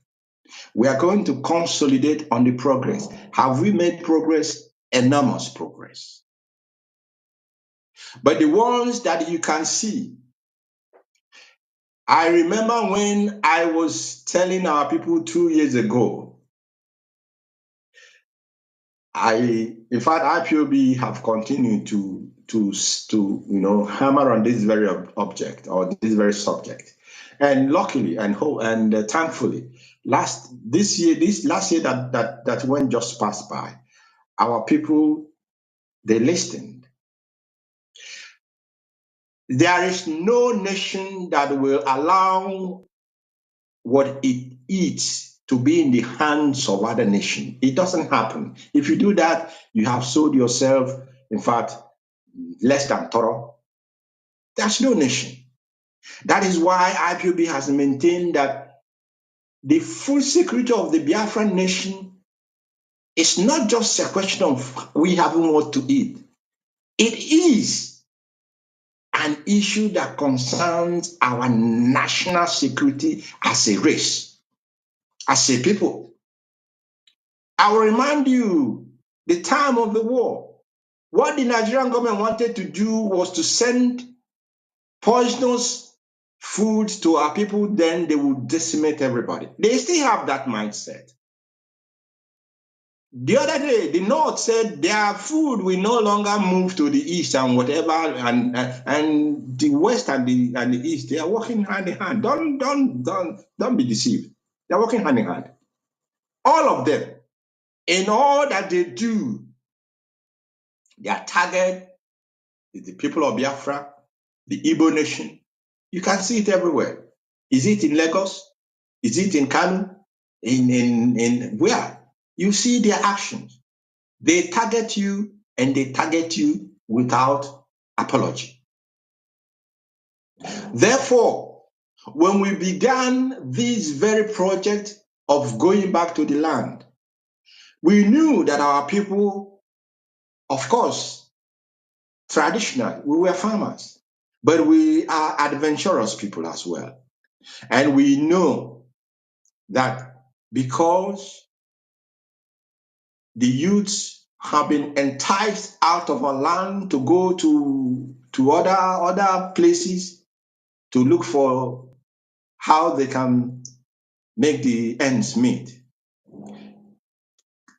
We are going to consolidate on the progress. Have we made progress? Enormous progress. But the ones that you can see, I remember when I was telling our people 2 years ago, in fact, IPOB have continued to hammer on this very object or this very subject, and luckily and thankfully, last year that went just passed by, our people, they listened. There is no nation that will allow what it eats to be in the hands of other nations. It doesn't happen. If you do that, you have sold yourself, in fact, less than thorough. There's no nation. That is why IPOB has maintained that the full security of the Biafran nation is not just a question of we having what to eat. It is an issue that concerns our national security as a race, as a people. I will remind you, the time of the war, what the Nigerian government wanted to do was to send poisonous food to our people, then they would decimate everybody. They still have that mindset. The other day, the North said their food will no longer move to the East and whatever, and the West and the East, they are working hand in hand. Don't be deceived. They're working hand in hand. All of them. In all that they do, their target is the people of Biafra, the Igbo nation. You can see it everywhere. Is it in Lagos? Is it in Kanu? In where? You see their actions. They target you, and they target you without apology. Therefore, when we began this very project of going back to the land, we knew that our people, of course, traditionally, we were farmers, but we are adventurous people as well. And we know that because the youths have been enticed out of our land to go to other places to look for how they can make the ends meet,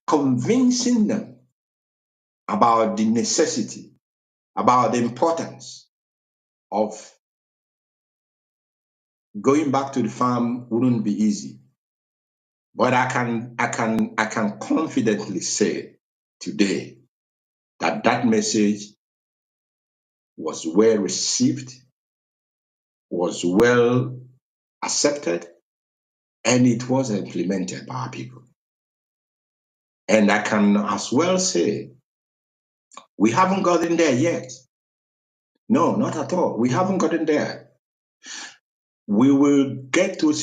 convincing them about the necessity, about the importance of going back to the farm wouldn't be easy. But I can confidently say today that message was well received, was well accepted, and it was implemented by our people. And I can as well say, we haven't gotten there yet. No, not at all. We haven't gotten there. We will get to,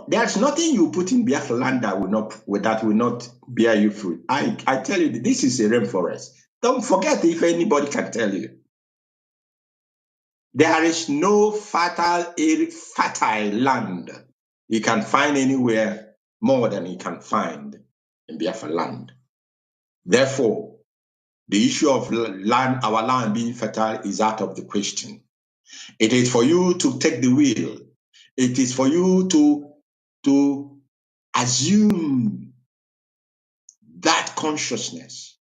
there's nothing you put in Biafra land that will not bear you fruit. I tell you, this is a rainforest. Don't forget, if anybody can tell you. There is no fertile land you can find anywhere more than you can find in Biafra land. Therefore, the issue of land, our land being fertile, is out of the question. It is for you to take the wheel. It is for you to assume that consciousness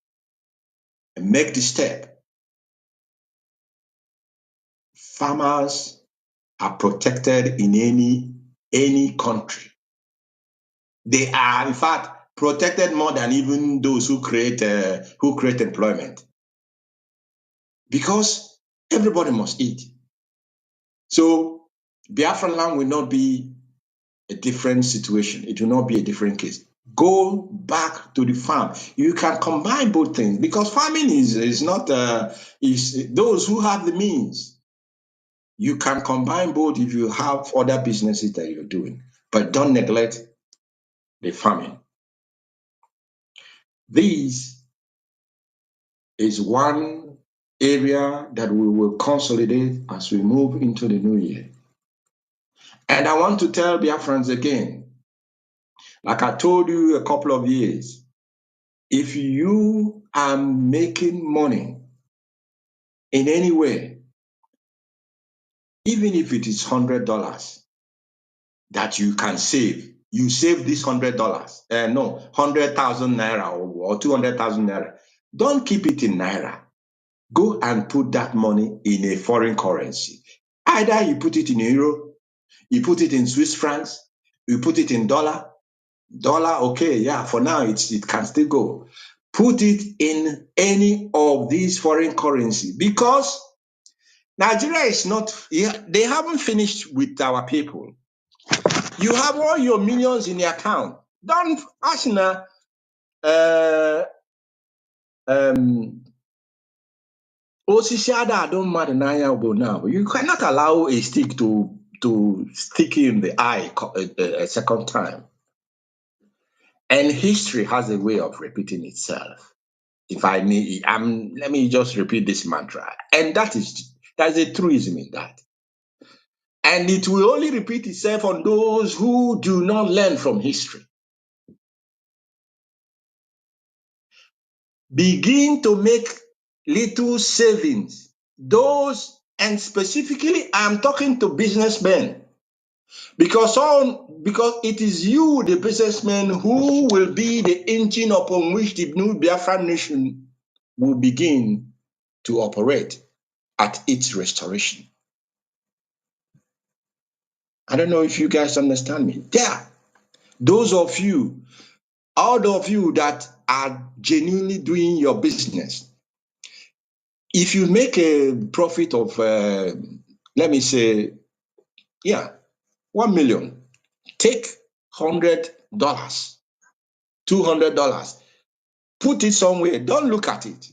and make the step. Farmers are protected in any country. They are, in fact, protected more than even those who create employment, because everybody must eat. So Biafran land will not be a different situation. It will not be a different case. Go back to the farm. You can combine both things, because farming is not is those who have the means. You can combine both if you have other businesses that you're doing, but don't neglect the farming. This is one area that we will consolidate as we move into the new year. And I want to tell Biafrans again, like I told you a couple of years, if you are making money in any way, even if it is $100 that you can save, you save this $100, 100,000 naira or 200,000 naira. Don't keep it in naira. Go and put that money in a foreign currency. Either you put it in euro, you put it in Swiss francs, you put it in dollar. Okay, yeah, for now it can still go. Put it in any of these foreign currency, because Nigeria is not, they haven't finished with our people. You have all your millions in your account. Don't ask now. Osisi ada don't matter now. You cannot allow a stick to stick in the eye a second time. And history has a way of repeating itself. If I may, let me just repeat this mantra. And there's a truism in that. And it will only repeat itself on those who do not learn from history. Begin to make little savings. And specifically, I'm talking to businessmen. Because it is you, the businessman, who will be the engine upon which the new Biafran nation will begin to operate at its restoration. I don't know if you guys understand me. Yeah, all of you that are genuinely doing your business, if you make a profit of, let me say, 1 million, take $100, $200, put it somewhere. Don't look at it.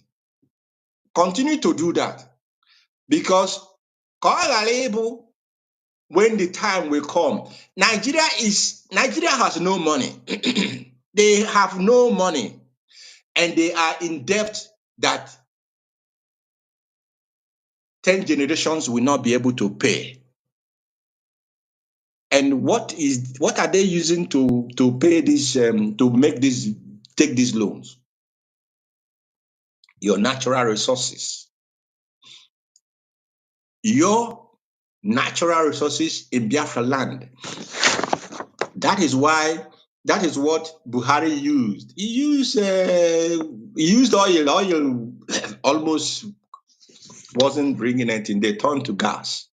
Continue to do that, because when the time will come, Nigeria has no money. They have no money, and they are in debt that 10 generations will not be able to pay. And what are they using to pay this, take these loans? Your natural resources. Your natural resources in Biafra land. That is what Buhari used. He used oil. Oil almost wasn't bringing anything. They turned to gas.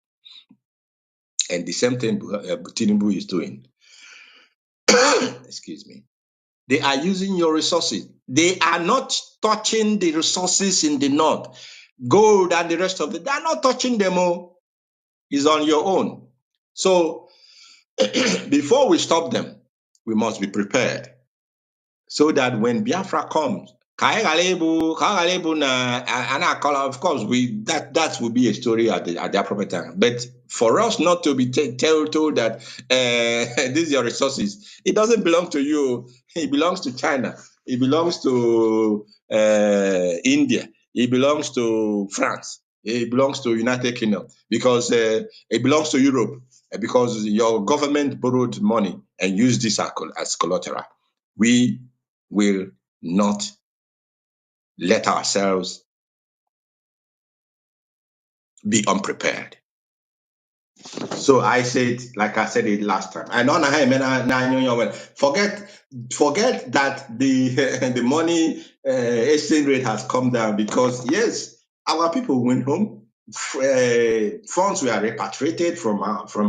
And the same thing Tinubu is doing. Excuse me. They are using your resources. They are not touching the resources in the north. gold and the rest of it. They're not touching them all. It's on your own. So before we stop them, we must be prepared so that when Biafra comes, of course, that will be a story at the appropriate time. But for us not to be told that these are your resources, it doesn't belong to you. It belongs to China. It belongs to India. It belongs to France. It belongs to United Kingdom because it belongs to Europe because your government borrowed money and used this as collateral. We will not let ourselves be unprepared. So I said, like I said it last time, I know forget that the the money exchange rate has come down because yes, our people went home. Funds were repatriated from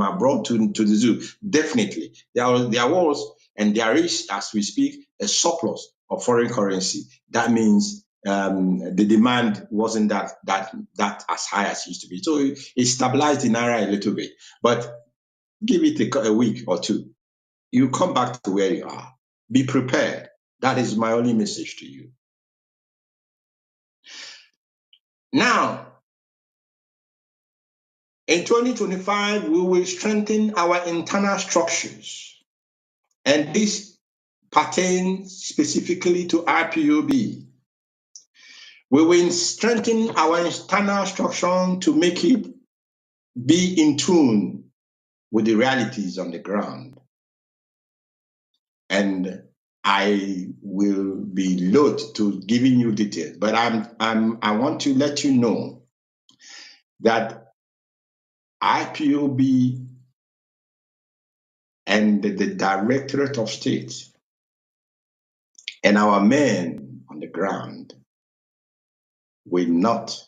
abroad to the zoo. Definitely, there was and there is, as we speak, a surplus of foreign currency. That means the demand wasn't that as high as it used to be. So it stabilized the naira a little bit. But give it a week or two, you come back to where you are. Be prepared. That is my only message to you. Now, in 2025, we will strengthen our internal structures. And this pertains specifically to IPOB. We will strengthen our internal structure to make it be in tune with the realities on the ground. And I will be loath to giving you details, but I want to let you know that IPOB and the Directorate of State and our men on the ground will not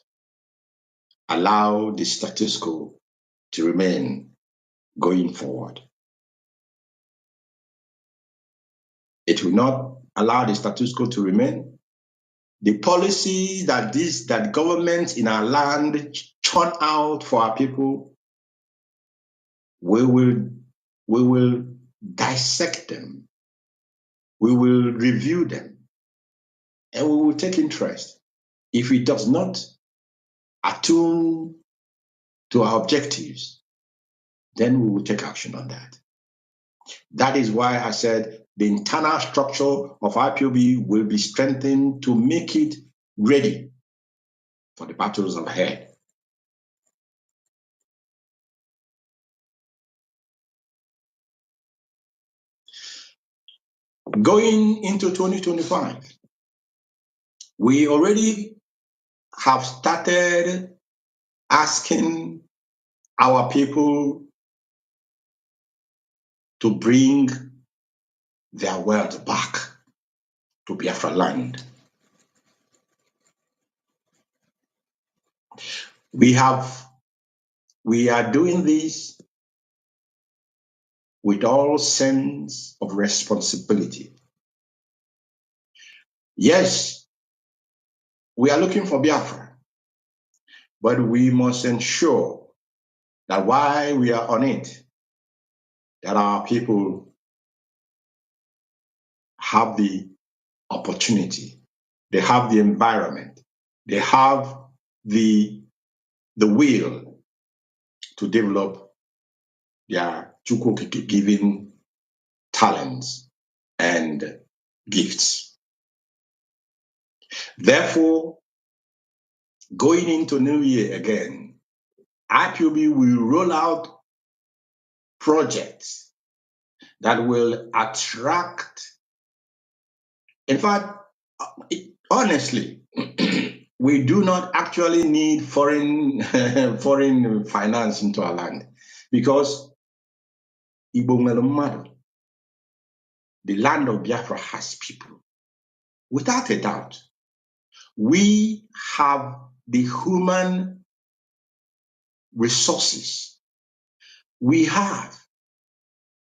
allow the status quo to remain going forward. It will not allow the status quo to remain. The policy that governments in our land churn out for our people, we will dissect them. We will review them, and we will take interest. If it does not attune to our objectives, then we will take action on that. That is why I said the internal structure of IPOB will be strengthened to make it ready for the battles ahead. Going into 2025, we already have started asking our people to bring their wealth back to Biafra land. We are doing this with all sense of responsibility. Yes, we are looking for Biafra, but we must ensure that while we are on it, that our people have the opportunity, they have the environment, they have the will to develop their given talents and gifts. Therefore, going into New Year again, IPOB will roll out projects that will attract. In fact, honestly, we do not actually need foreign finance into our land because the land of Biafra has people. Without a doubt, we have the human resources. We have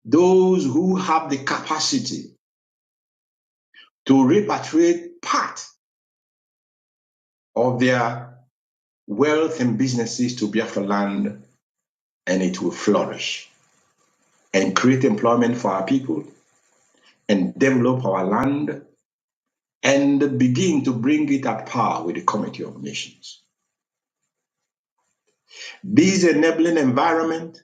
those who have the capacity to repatriate part of their wealth and businesses to Biafra land, and it will flourish and create employment for our people and develop our land and begin to bring it at par with the Committee of Nations. This enabling environment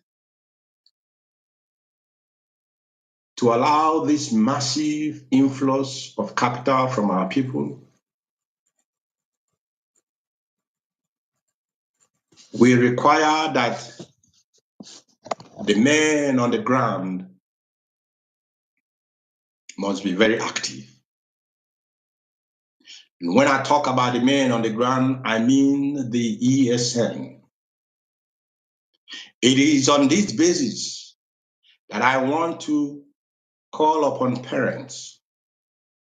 to allow this massive influx of capital from our people will require that the men on the ground must be very active. And when I talk about the men on the ground, I mean the ESN. It is on this basis that I want to call upon parents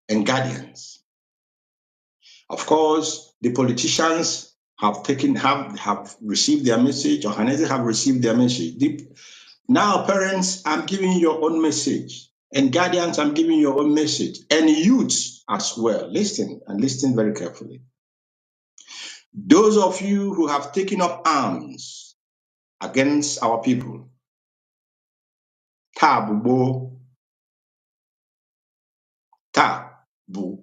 and guardians. Of course, the politicians have received their message, or have received their message. Now, parents, I'm giving you your own message. And guardians, I'm giving you your own message. And youths as well. Listen, and listen very carefully. Those of you who have taken up arms against our people, tabubo, tabubo,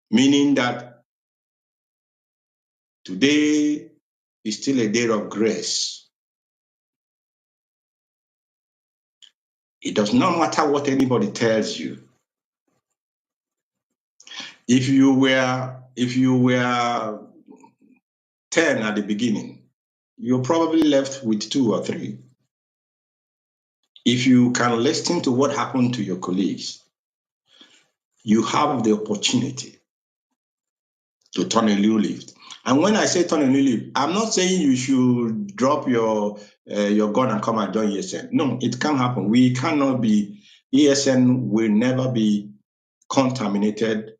meaning that today is still a day of grace. It does not matter what anybody tells you. If you were 10 at the beginning, you're probably left with 2 or 3. If you can listen to what happened to your colleagues, you have the opportunity to turn a new leaf. And when I say turn a new leaf, I'm not saying you should drop your gun and come and join ESN. No, it can't happen. We cannot be, ESN will never be contaminated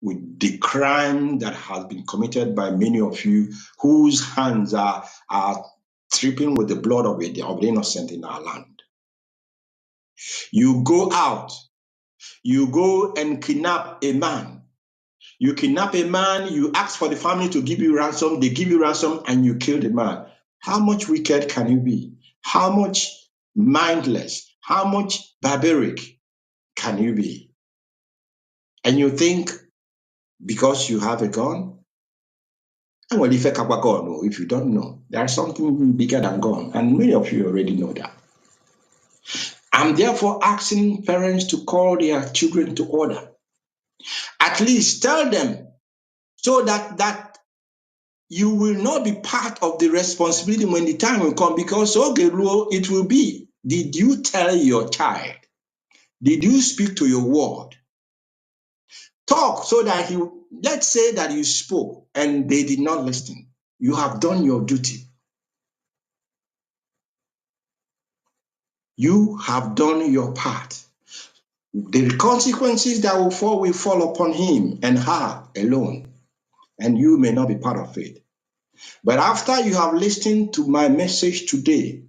with the crime that has been committed by many of you whose hands are dripping with the blood of the innocent in our land. You go out, you go and kidnap a man. You kidnap a man, you ask for the family to give you ransom, they give you ransom, and you kill the man. How much wicked can you be? How much mindless? How much barbaric can you be? And you think because you have a gun? And well, if you don't know, there's something bigger than gun, and many of you already know that. I'm therefore asking parents to call their children to order. At least tell them so that you will not be part of the responsibility when the time will come, because it will be, did you tell your child? Did you speak to your word? Talk so that let's say that you spoke and they did not listen. You have done your duty. You have done your part. The consequences that will fall upon him and her alone, and you may not be part of it. But after you have listened to my message today,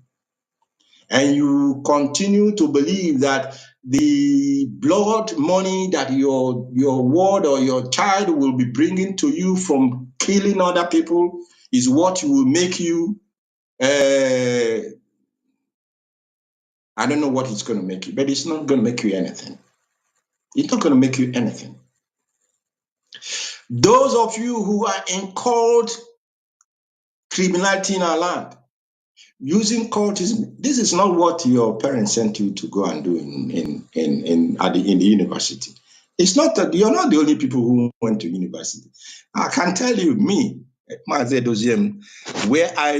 and you continue to believe that the blood money that your ward or your child will be bringing to you from killing other people is what will make you, I don't know what it's going to make you, but it's not going to make you anything. It's not going to make you anything. Those of you who are in called criminality in our land, using cultism, this is not what your parents sent you to go and do in the university. It's not that you're not the only people who went to university. I can tell you, me, Mazi Edoziem, where I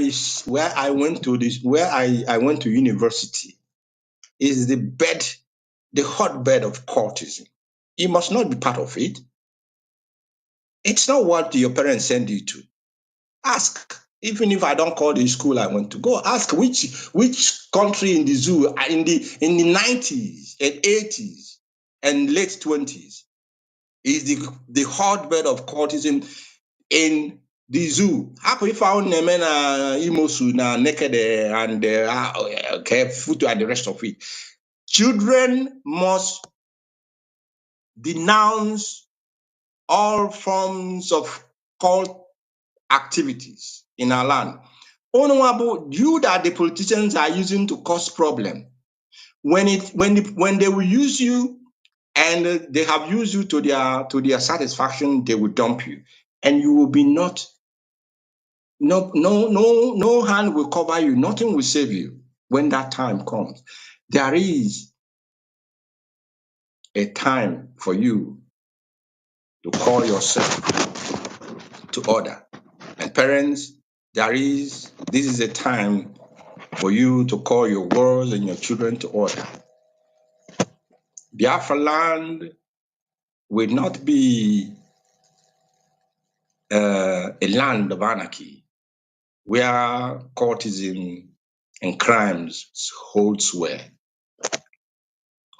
went to university is the hotbed of cultism. You must not be part of it. It's not what your parents send you to. Ask. Even if I don't call the school I went to, go ask which country in the zoo in the 90s and 80s and late 20s is the hotbed of cultism in the zoo. Happy if I found Imosu na naked and food and the rest of it. Children must denounce all forms of cult activities in our land. Honorable, you that the politicians are using to cause problem. When they will use you and they have used you to their satisfaction, they will dump you, and you will be not. No hand will cover you. Nothing will save you when that time comes. There is a time for you to call yourself to order. And parents, this is a time for you to call your girls and your children to order. Biafra land will not be a land of anarchy where courtism and crimes hold sway.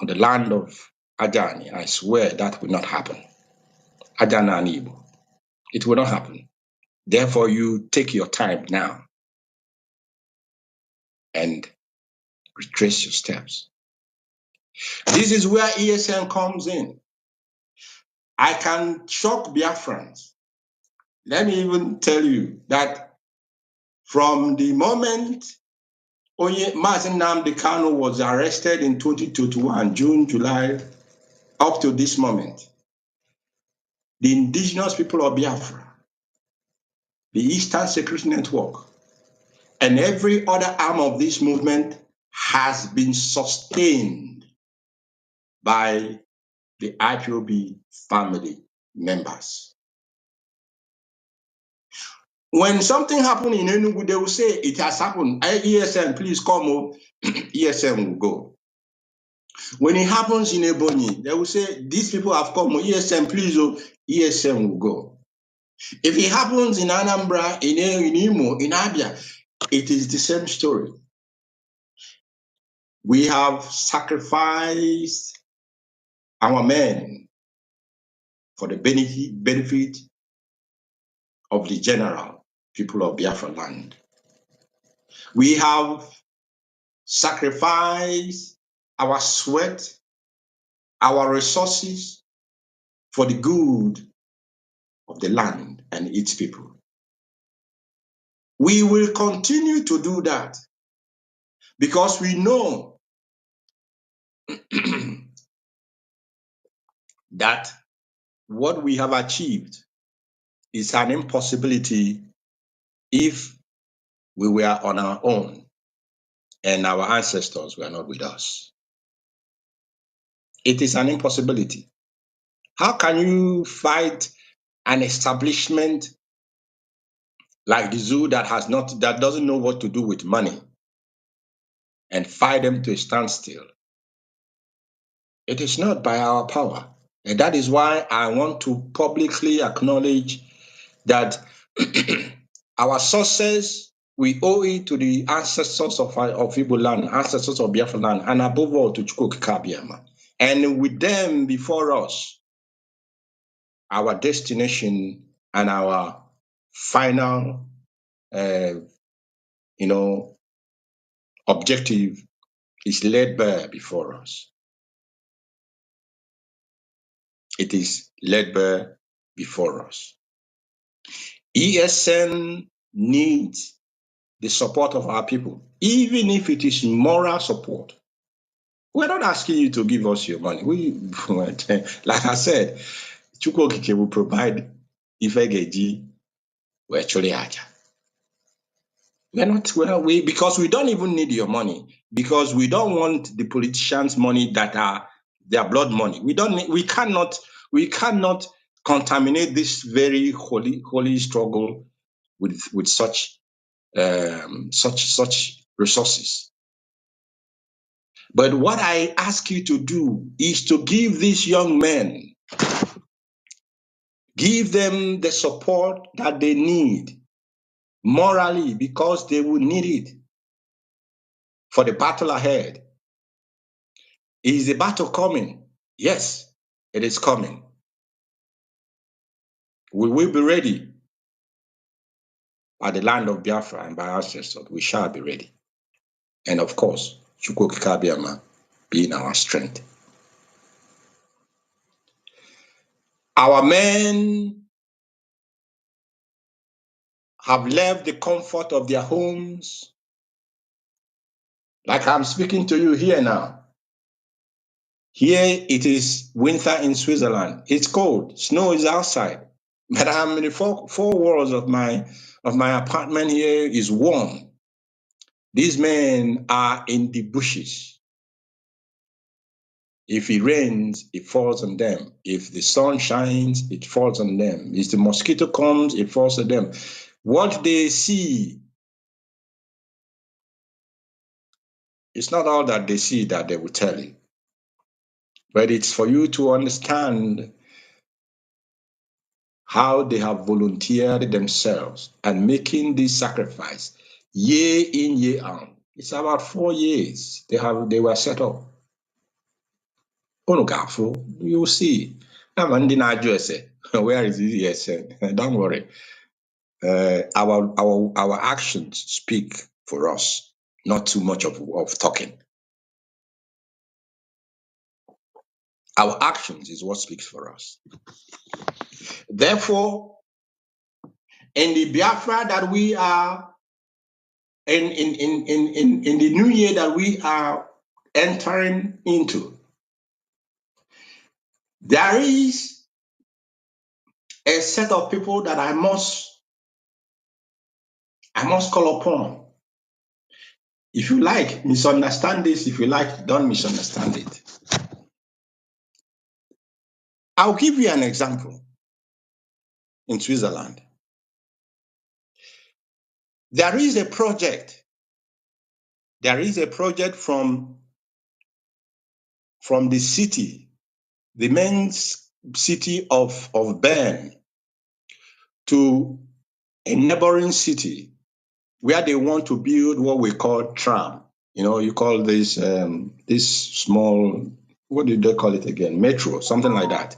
On the land of Ajani, I swear that will not happen. Ajana and Igbo. It will not happen. Therefore, you take your time now and retrace your steps. This is where ESN comes in. I can shock Biafrans. Let me even tell you that from the moment Mazi Kanu was arrested in 2021, June, July, up to this moment, the indigenous people of Biafra, the Eastern Security Network, and every other arm of this movement has been sustained by the IPOB family members. When something happened in Enugu, they will say, it has happened. ESN, please come. ESN will go. When it happens in Ebonyi, they will say, these people have come. ESN, please. ESN will go. If it happens in Anambra, in Imo, in Abia, it is the same story. We have sacrificed our men for the benefit of the general people of Biafra land. We have sacrificed our sweat, our resources for the good of the land and its people. We will continue to do that because we know that what we have achieved is an impossibility if we were on our own and our ancestors were not with us. It is an impossibility. How can you fight an establishment like the zoo that doesn't know what to do with money and fight them to a standstill? It is not by our power. And that is why I want to publicly acknowledge that our success, we owe it to the ancestors of Igbo land, ancestors of Biafra land, and above all to Chukwu Kabiama. And with them before us, our destination and our final, objective is laid bare before us. It is laid bare before us. ESN needs the support of our people, even if it is moral support. We're not asking you to give us your money. Like I said, Chukwokike will provide Ifegeji virtually aja. Because we don't even need your money, because we don't want the politicians' money that are their blood money. We cannot contaminate this very holy struggle with such resources. But what I ask you to do is to give these young men, give them the support that they need morally, because they will need it for the battle ahead. Is the battle coming? Yes, it is coming. We will be ready by the land of Biafra and by our ancestors. We shall be ready. And of course, Chukwu Kabiama being our strength. Our men have left the comfort of their homes, like I'm speaking to you here now. Here it is winter in Switzerland. It's cold. Snow is outside. But I'm in the four walls of my apartment here is warm. These men are in the bushes. If it rains, it falls on them. If the sun shines, it falls on them. If the mosquito comes, it falls on them. What they see, it's not all that they see that they will tell you. But it's for you to understand how they have volunteered themselves and making this sacrifice year in, year out. It's about 4 years they were set up. You will see. Where is this? Don't worry. Our actions speak for us, not too much of talking. Our actions is what speaks for us. Therefore, in the Biafra that we are, in the new year that we are entering into, there is a set of people that I must call upon. If you like, misunderstand this. If you like, don't misunderstand it. I'll give you an example. In Switzerland, there is a project. There is a project from the city, the main city of Bern, to a neighboring city where they want to build what we call tram. You call this small, what did they call it again? Metro, something like that.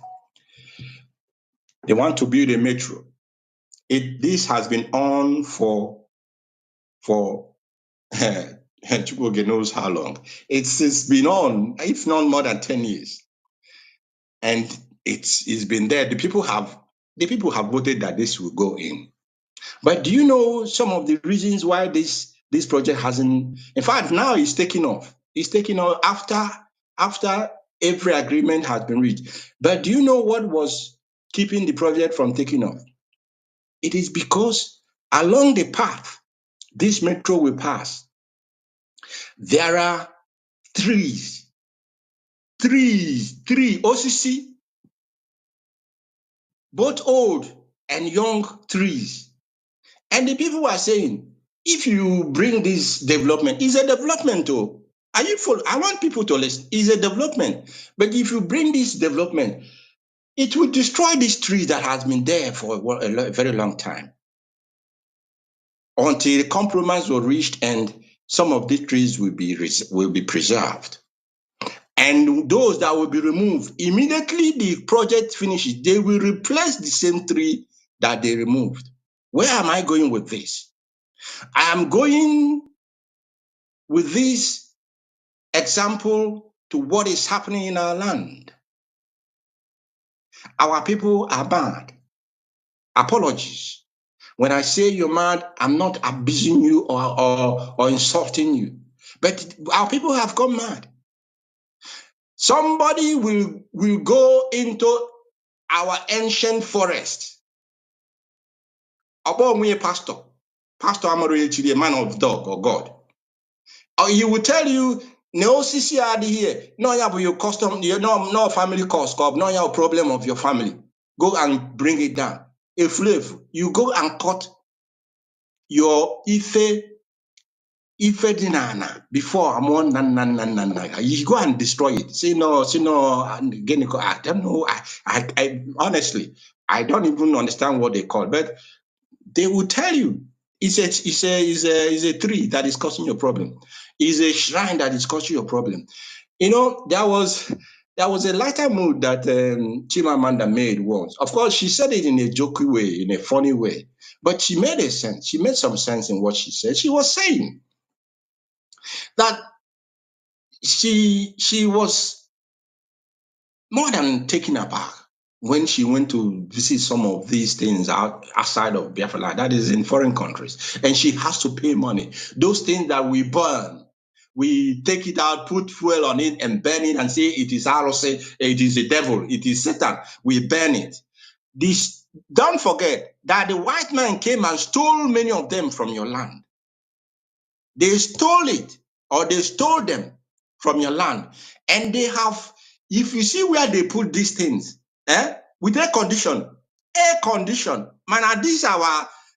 They want to build a metro. This has been on for Chukwuoge knows how long. It's been on, if not more than 10 years. And it's been there. The people have voted that this will go in. But do you know some of the reasons why this project hasn't? In fact, now it's taking off. It's taking off after every agreement has been reached. But do you know what was keeping the project from taking off? It is because along the path this metro will pass, there are trees, osisi, both old and young trees. And the people are saying, if you bring this development, it's a development too. Are you full? I want people to listen. It's a development. But if you bring this development, it will destroy this tree that has been there for a very long time. Until the compromise was reached and some of these trees will be preserved. And those that will be removed, immediately the project finishes, they will replace the same tree that they removed. Where am I going with this? I am going with this example to what is happening in our land. Our people are bad. Apologies. When I say you're mad, I'm not abusing you or insulting you. But our people have gone mad. Somebody will go into our ancient forest. Pastor Amaro, a man of dog or God. Or he will tell you, no CCRD here, no, you have your custom, no family cost, no, you have a problem of your family. Go and bring it down. A flavor, you go and cut your Ife dinana before I'm on you go and destroy it. Say no, again, I don't know. I honestly, I don't even understand what they call, but they will tell you it's a tree that is causing your problem. It's a shrine that is causing your problem. There was a lighter mood that Chimamanda made once. Of course, she said it in a jokey way, in a funny way, but she made a sense. She made some sense in what she said. She was saying that she was more than taken aback when she went to visit some of these things outside of Biafra, that is in foreign countries, and she has to pay money. Those things that we burn, we take it out, put fuel on it, and burn it, and say it is ROC, it is the devil, it is Satan. We burn it. This, don't forget that the white man came and stole many of them from your land. They stole it, or they stole them from your land. And they have, if you see where they put these things, with air condition, man,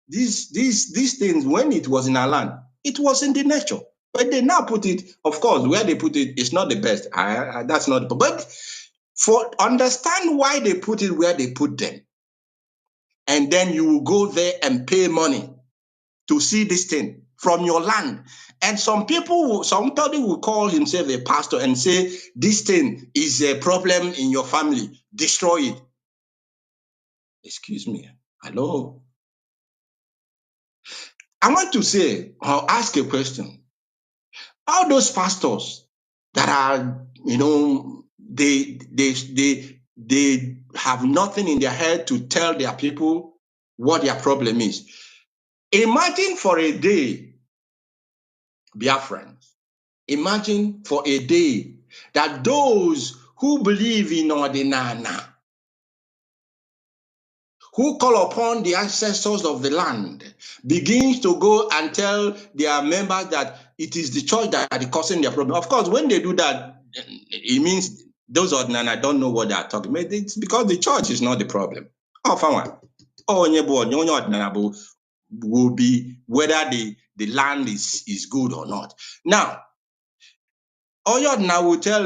these things, when it was in our land, it was in the nature. But they now put it, of course, where they put it is not the best. That's not, but for understand why they put it where they put them. And then you will go there and pay money to see this thing from your land. And somebody will call himself a pastor and say, this thing is a problem in your family, destroy it. Excuse me. Hello. I want to say, or ask a question. All those pastors that are, they have nothing in their head to tell their people what their problem is. Imagine for a day, Biafrans, imagine for a day that those who believe in Ordinana, who call upon the ancestors of the land, begins to go and tell their members that it is the church that is causing their problem. Of course, when they do that, it means those Ordinana don't know what they are talking about. It's because the church is not the problem. Will be whether the land is good or not. Now, Oyodna will tell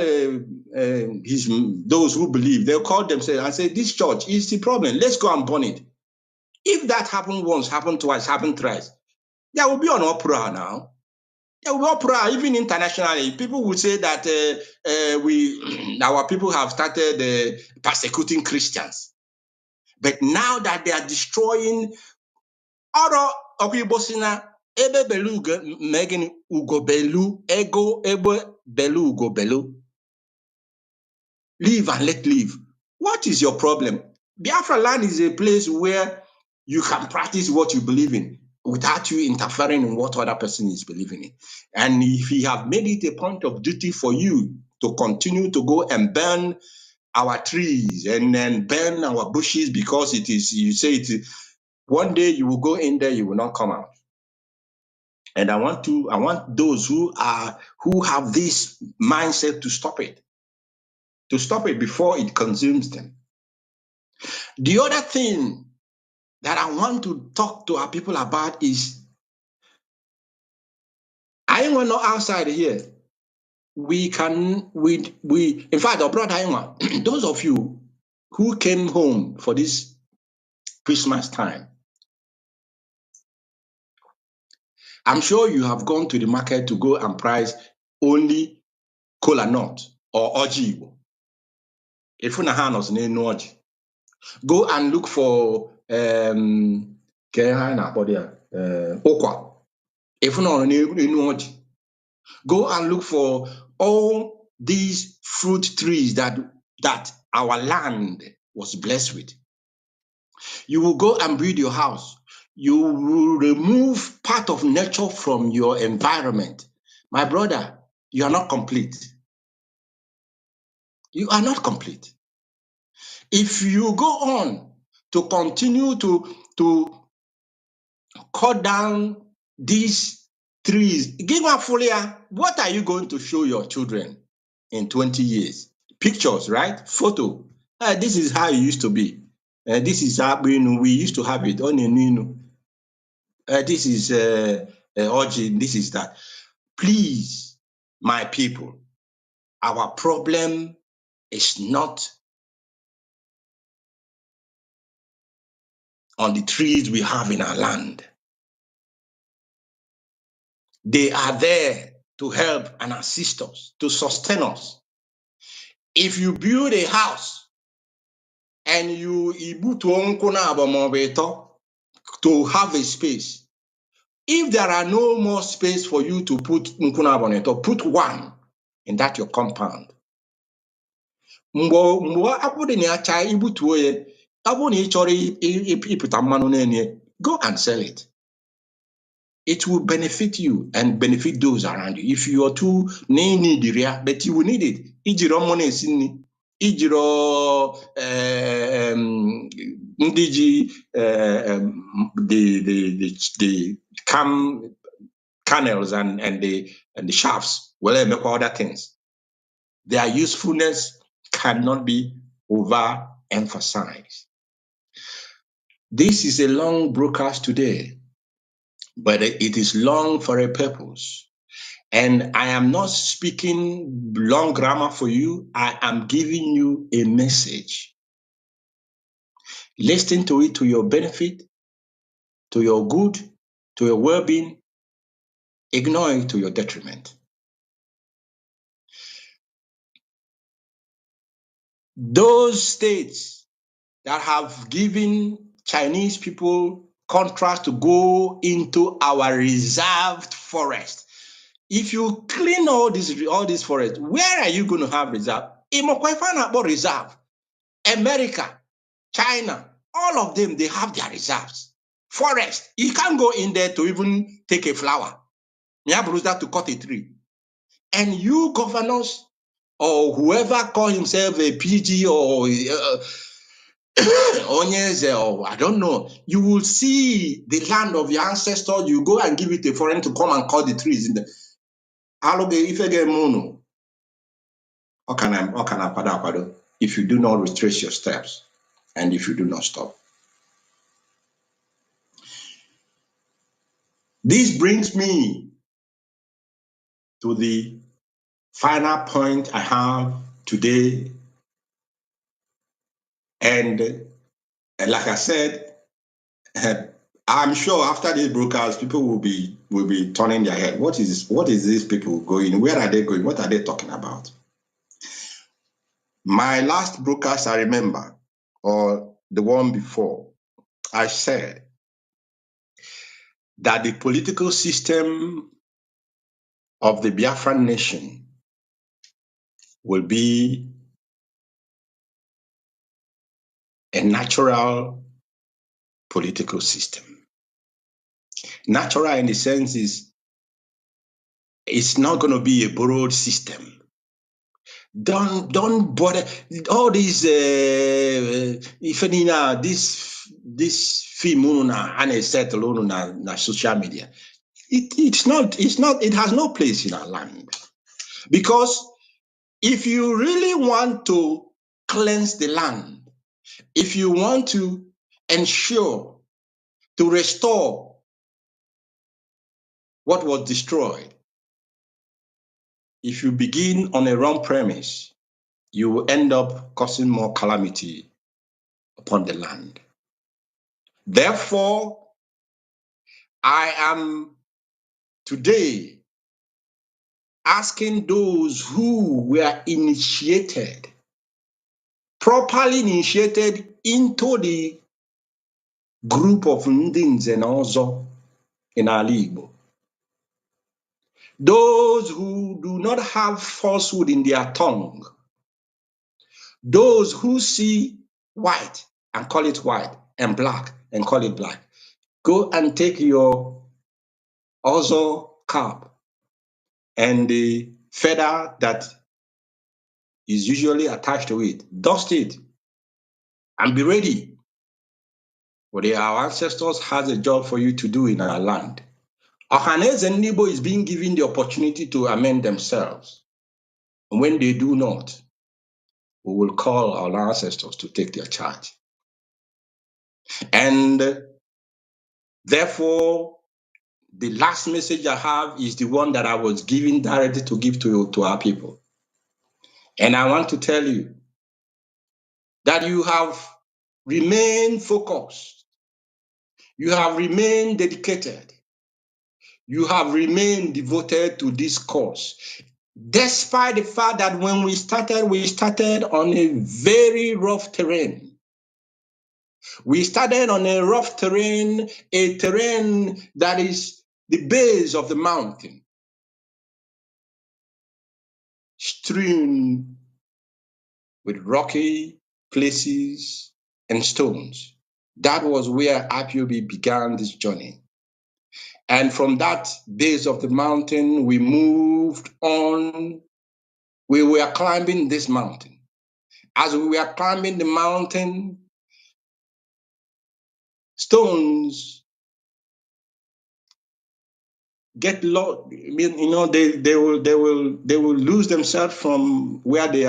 those who believe, they'll call themselves and say, this church is the problem. Let's go and burn it. If that happened once, happened twice, happened thrice, there will be an uproar now. There will be uproar, even internationally. People will say that our people have started persecuting Christians. But now that they are destroying Oro Okibosina, Ebe Belu Megan Ugobelu, Ego Ebe Belu Ugobelu. Live and let live. What is your problem? Biafra land is a place where you can practice what you believe in without you interfering in what other person is believing in. And if he have made it a point of duty for you to continue to go and burn our trees and then burn our bushes because it is, you say it, one day you will go in there, you will not come out. And I want those who have this mindset to stop it before it consumes them. The other thing that I want to talk to our people about is, I ain't want no outside here. In fact, our brother Ainwa, those of you who came home for this Christmas time, I'm sure you have gone to the market to go and price only kola nut or oji. If you know go and look for okwa. If you know go and look for all these fruit trees that our land was blessed with. You will go and build your house. You will remove part of nature from your environment. My brother, you are not complete. You are not complete. If you go on to continue to cut down these trees, give up folia, what are you going to show your children in 20 years? Pictures, right? Photo. This is how it used to be. This is how we used to have it on this is origin, this is that. Please, my people, our problem is not on the trees we have in our land. They are there to help and assist us, to sustain us. If you build a house and you to have a space, if there are no more space for you to put put one in that your compound. mgbe akwụrụ na acha ibutuo ya ọ bụrụ na ị chọrọ ịpụta mmanụ n'enye, go and sell it. It will benefit you and benefit those around you. If you are too need it, but you will need it. Ijiro money sini, ijiro ndiji the canals and the shafts, well, make other things. Their usefulness cannot be overemphasized. This is a long broadcast today, but it is long for a purpose. And I am not speaking long grammar for you. I am giving you a message. Listen to it to your benefit, to your good, to your well-being. Ignore it to your detriment. Those states that have given Chinese people contracts to go into our reserved forest. If you clean all these forests, where are you going to have reserve? Reserve. America, China, all of them, they have their reserves. Forest. You can't go in there to even take a flower. You have to cut a tree. And you governors or whoever call himself a PG or Onyeze or I don't know, you will see the land of your ancestors. You go and give it a foreign to come and cut the trees in the. If you do not retrace your steps and if you do not stop. This brings me to the final point I have today. And like I said, I'm sure after this broadcast, people will be turning their head. What is these people going? Where are they going? What are they talking about? My last broadcast, I remember, or the one before, I said that the political system of the Biafran nation will be a natural political system. Natural in the sense is it's not going to be a borrowed system. Don't bother all these ifenina this film and a set alone na social media. It has no place in our land. Because if you really want to cleanse the land, if you want to ensure to restore what was destroyed, if you begin on a wrong premise, you will end up causing more calamity upon the land. Therefore, I am today asking those who were properly initiated into the group of Ndins and Ozo in Ali Igbo. Those who do not have falsehood in their tongue. Those who see white and call it white and black and call it black. Go and take your Ozo cap and the feather that is usually attached to it. Dust it and be ready. For our ancestors has a job for you to do in our land. Ohaneze and Nibo is being given the opportunity to amend themselves. And when they do not, we will call our ancestors to take their charge. And therefore, the last message I have is the one that I was given directly to give to our people. And I want to tell you that you have remained focused. You have remained dedicated. You have remained devoted to this cause. Despite the fact that when we started on a very rough terrain. We started on a rough terrain, a terrain that is the base of the mountain, strewn with rocky places and stones. That was where IPOB began this journey. And from that base of the mountain, we moved on. We were climbing this mountain. As we were climbing the mountain, stones get lost. They will lose themselves from where they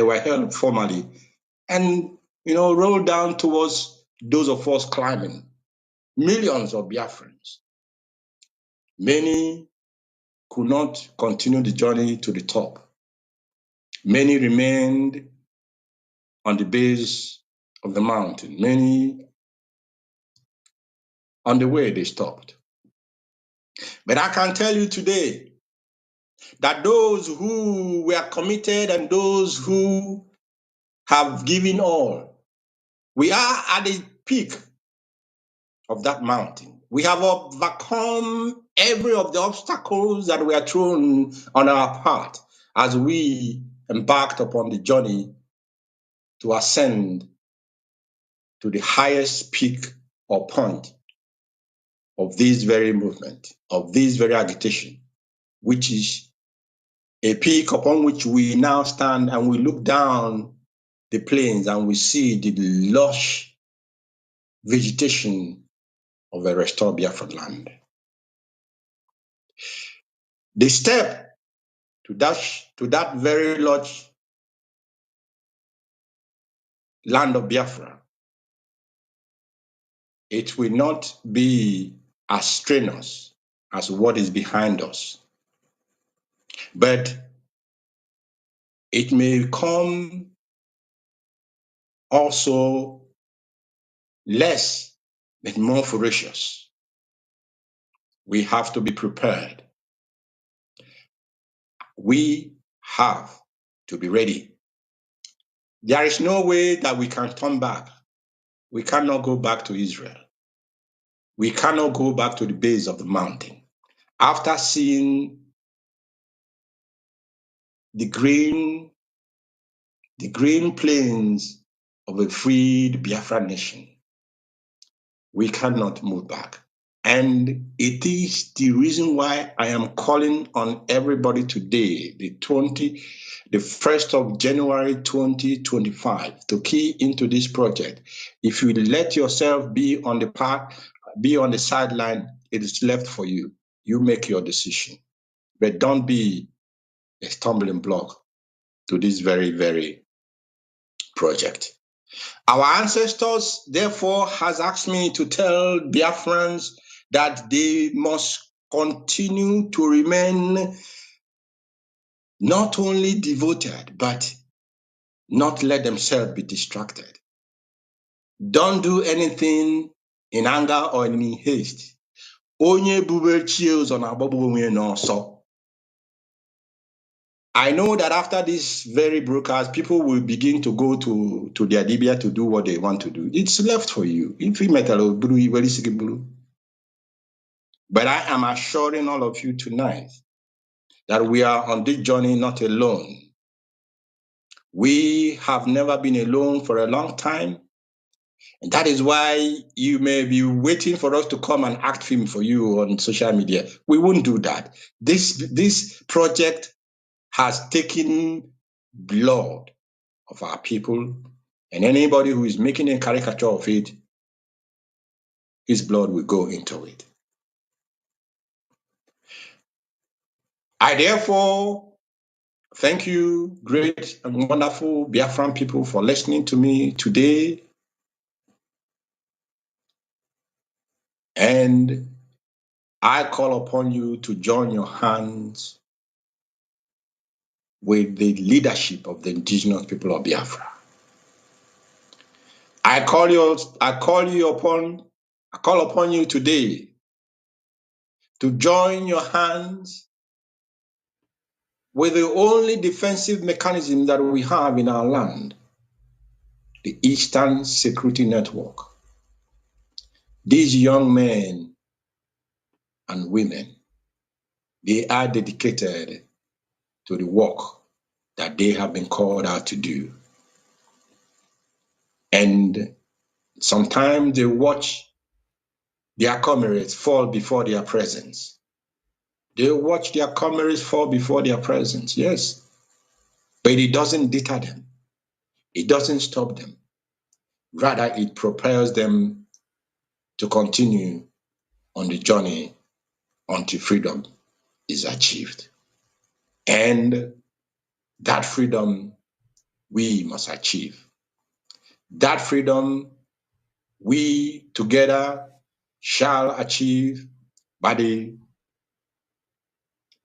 were held formerly, and roll down towards those of us climbing. Millions of Biafrans. Many could not continue the journey to the top. Many remained on the base of the mountain. Many on the way they stopped. But I can tell you today that those who were committed and those who have given all, we are at the peak of that mountain. We have overcome every of the obstacles that were thrown on our path as we embarked upon the journey to ascend to the highest peak or point of this very movement, of this very agitation, which is a peak upon which we now stand and we look down the plains and we see the lush vegetation of a restored Biafran land. The step to that very large land of Biafra, it will not be as strenuous as what is behind us, but it may come also less but more ferocious. We have to be prepared. We have to be ready. There is no way that we can turn back. We cannot go back to Israel. We cannot go back to the base of the mountain. After seeing the green plains of a freed Biafra nation, we cannot move back. And it is the reason why I am calling on everybody today, the 1st of January 2025, to key into this project. If you let yourself be on the path, be on the sideline, it is left for you. You make your decision. But don't be a stumbling block to this very, very project. Our ancestors, therefore, has asked me to tell Biafrans that they must continue to remain not only devoted, but not let themselves be distracted. Don't do anything in anger or in haste. Onye bube chills on ababo no so. I know that after this very broadcast, people will begin to go to their Dibia to do what they want to do. It's left for you. But I am assuring all of you tonight that we are on this journey not alone. We have never been alone for a long time. And that is why you may be waiting for us to come and act film for you on social media. We won't do that. This project has taken blood of our people, and anybody who is making a caricature of it, his blood will go into it. I therefore thank you, great and wonderful Biafran people, for listening to me today. And I call upon you to join your hands with the leadership of the indigenous people of Biafra. I call upon you today to join your hands with the only defensive mechanism that we have in our land, the Eastern Security Network. These young men and women, they are dedicated to the work that they have been called out to do. And sometimes they watch their comrades fall before their presence. They watch their comrades fall before their presence, yes. But it doesn't deter them. It doesn't stop them. Rather, it propels them to continue on the journey until freedom is achieved. And that freedom we must achieve. That freedom we together shall achieve by the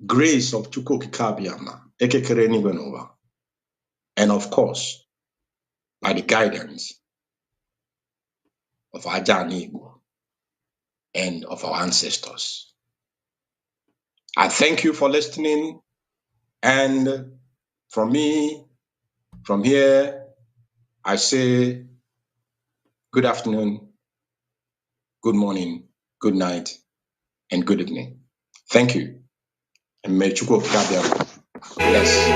grace of Chukwokikabiama, Ekekere Nigwenova, and of course, by the guidance of Ajani Igbo and of our ancestors. I thank you for listening, and from me, from here, I say good afternoon, good morning, good night, and good evening. Thank you, and may Chukwokikabiama bless.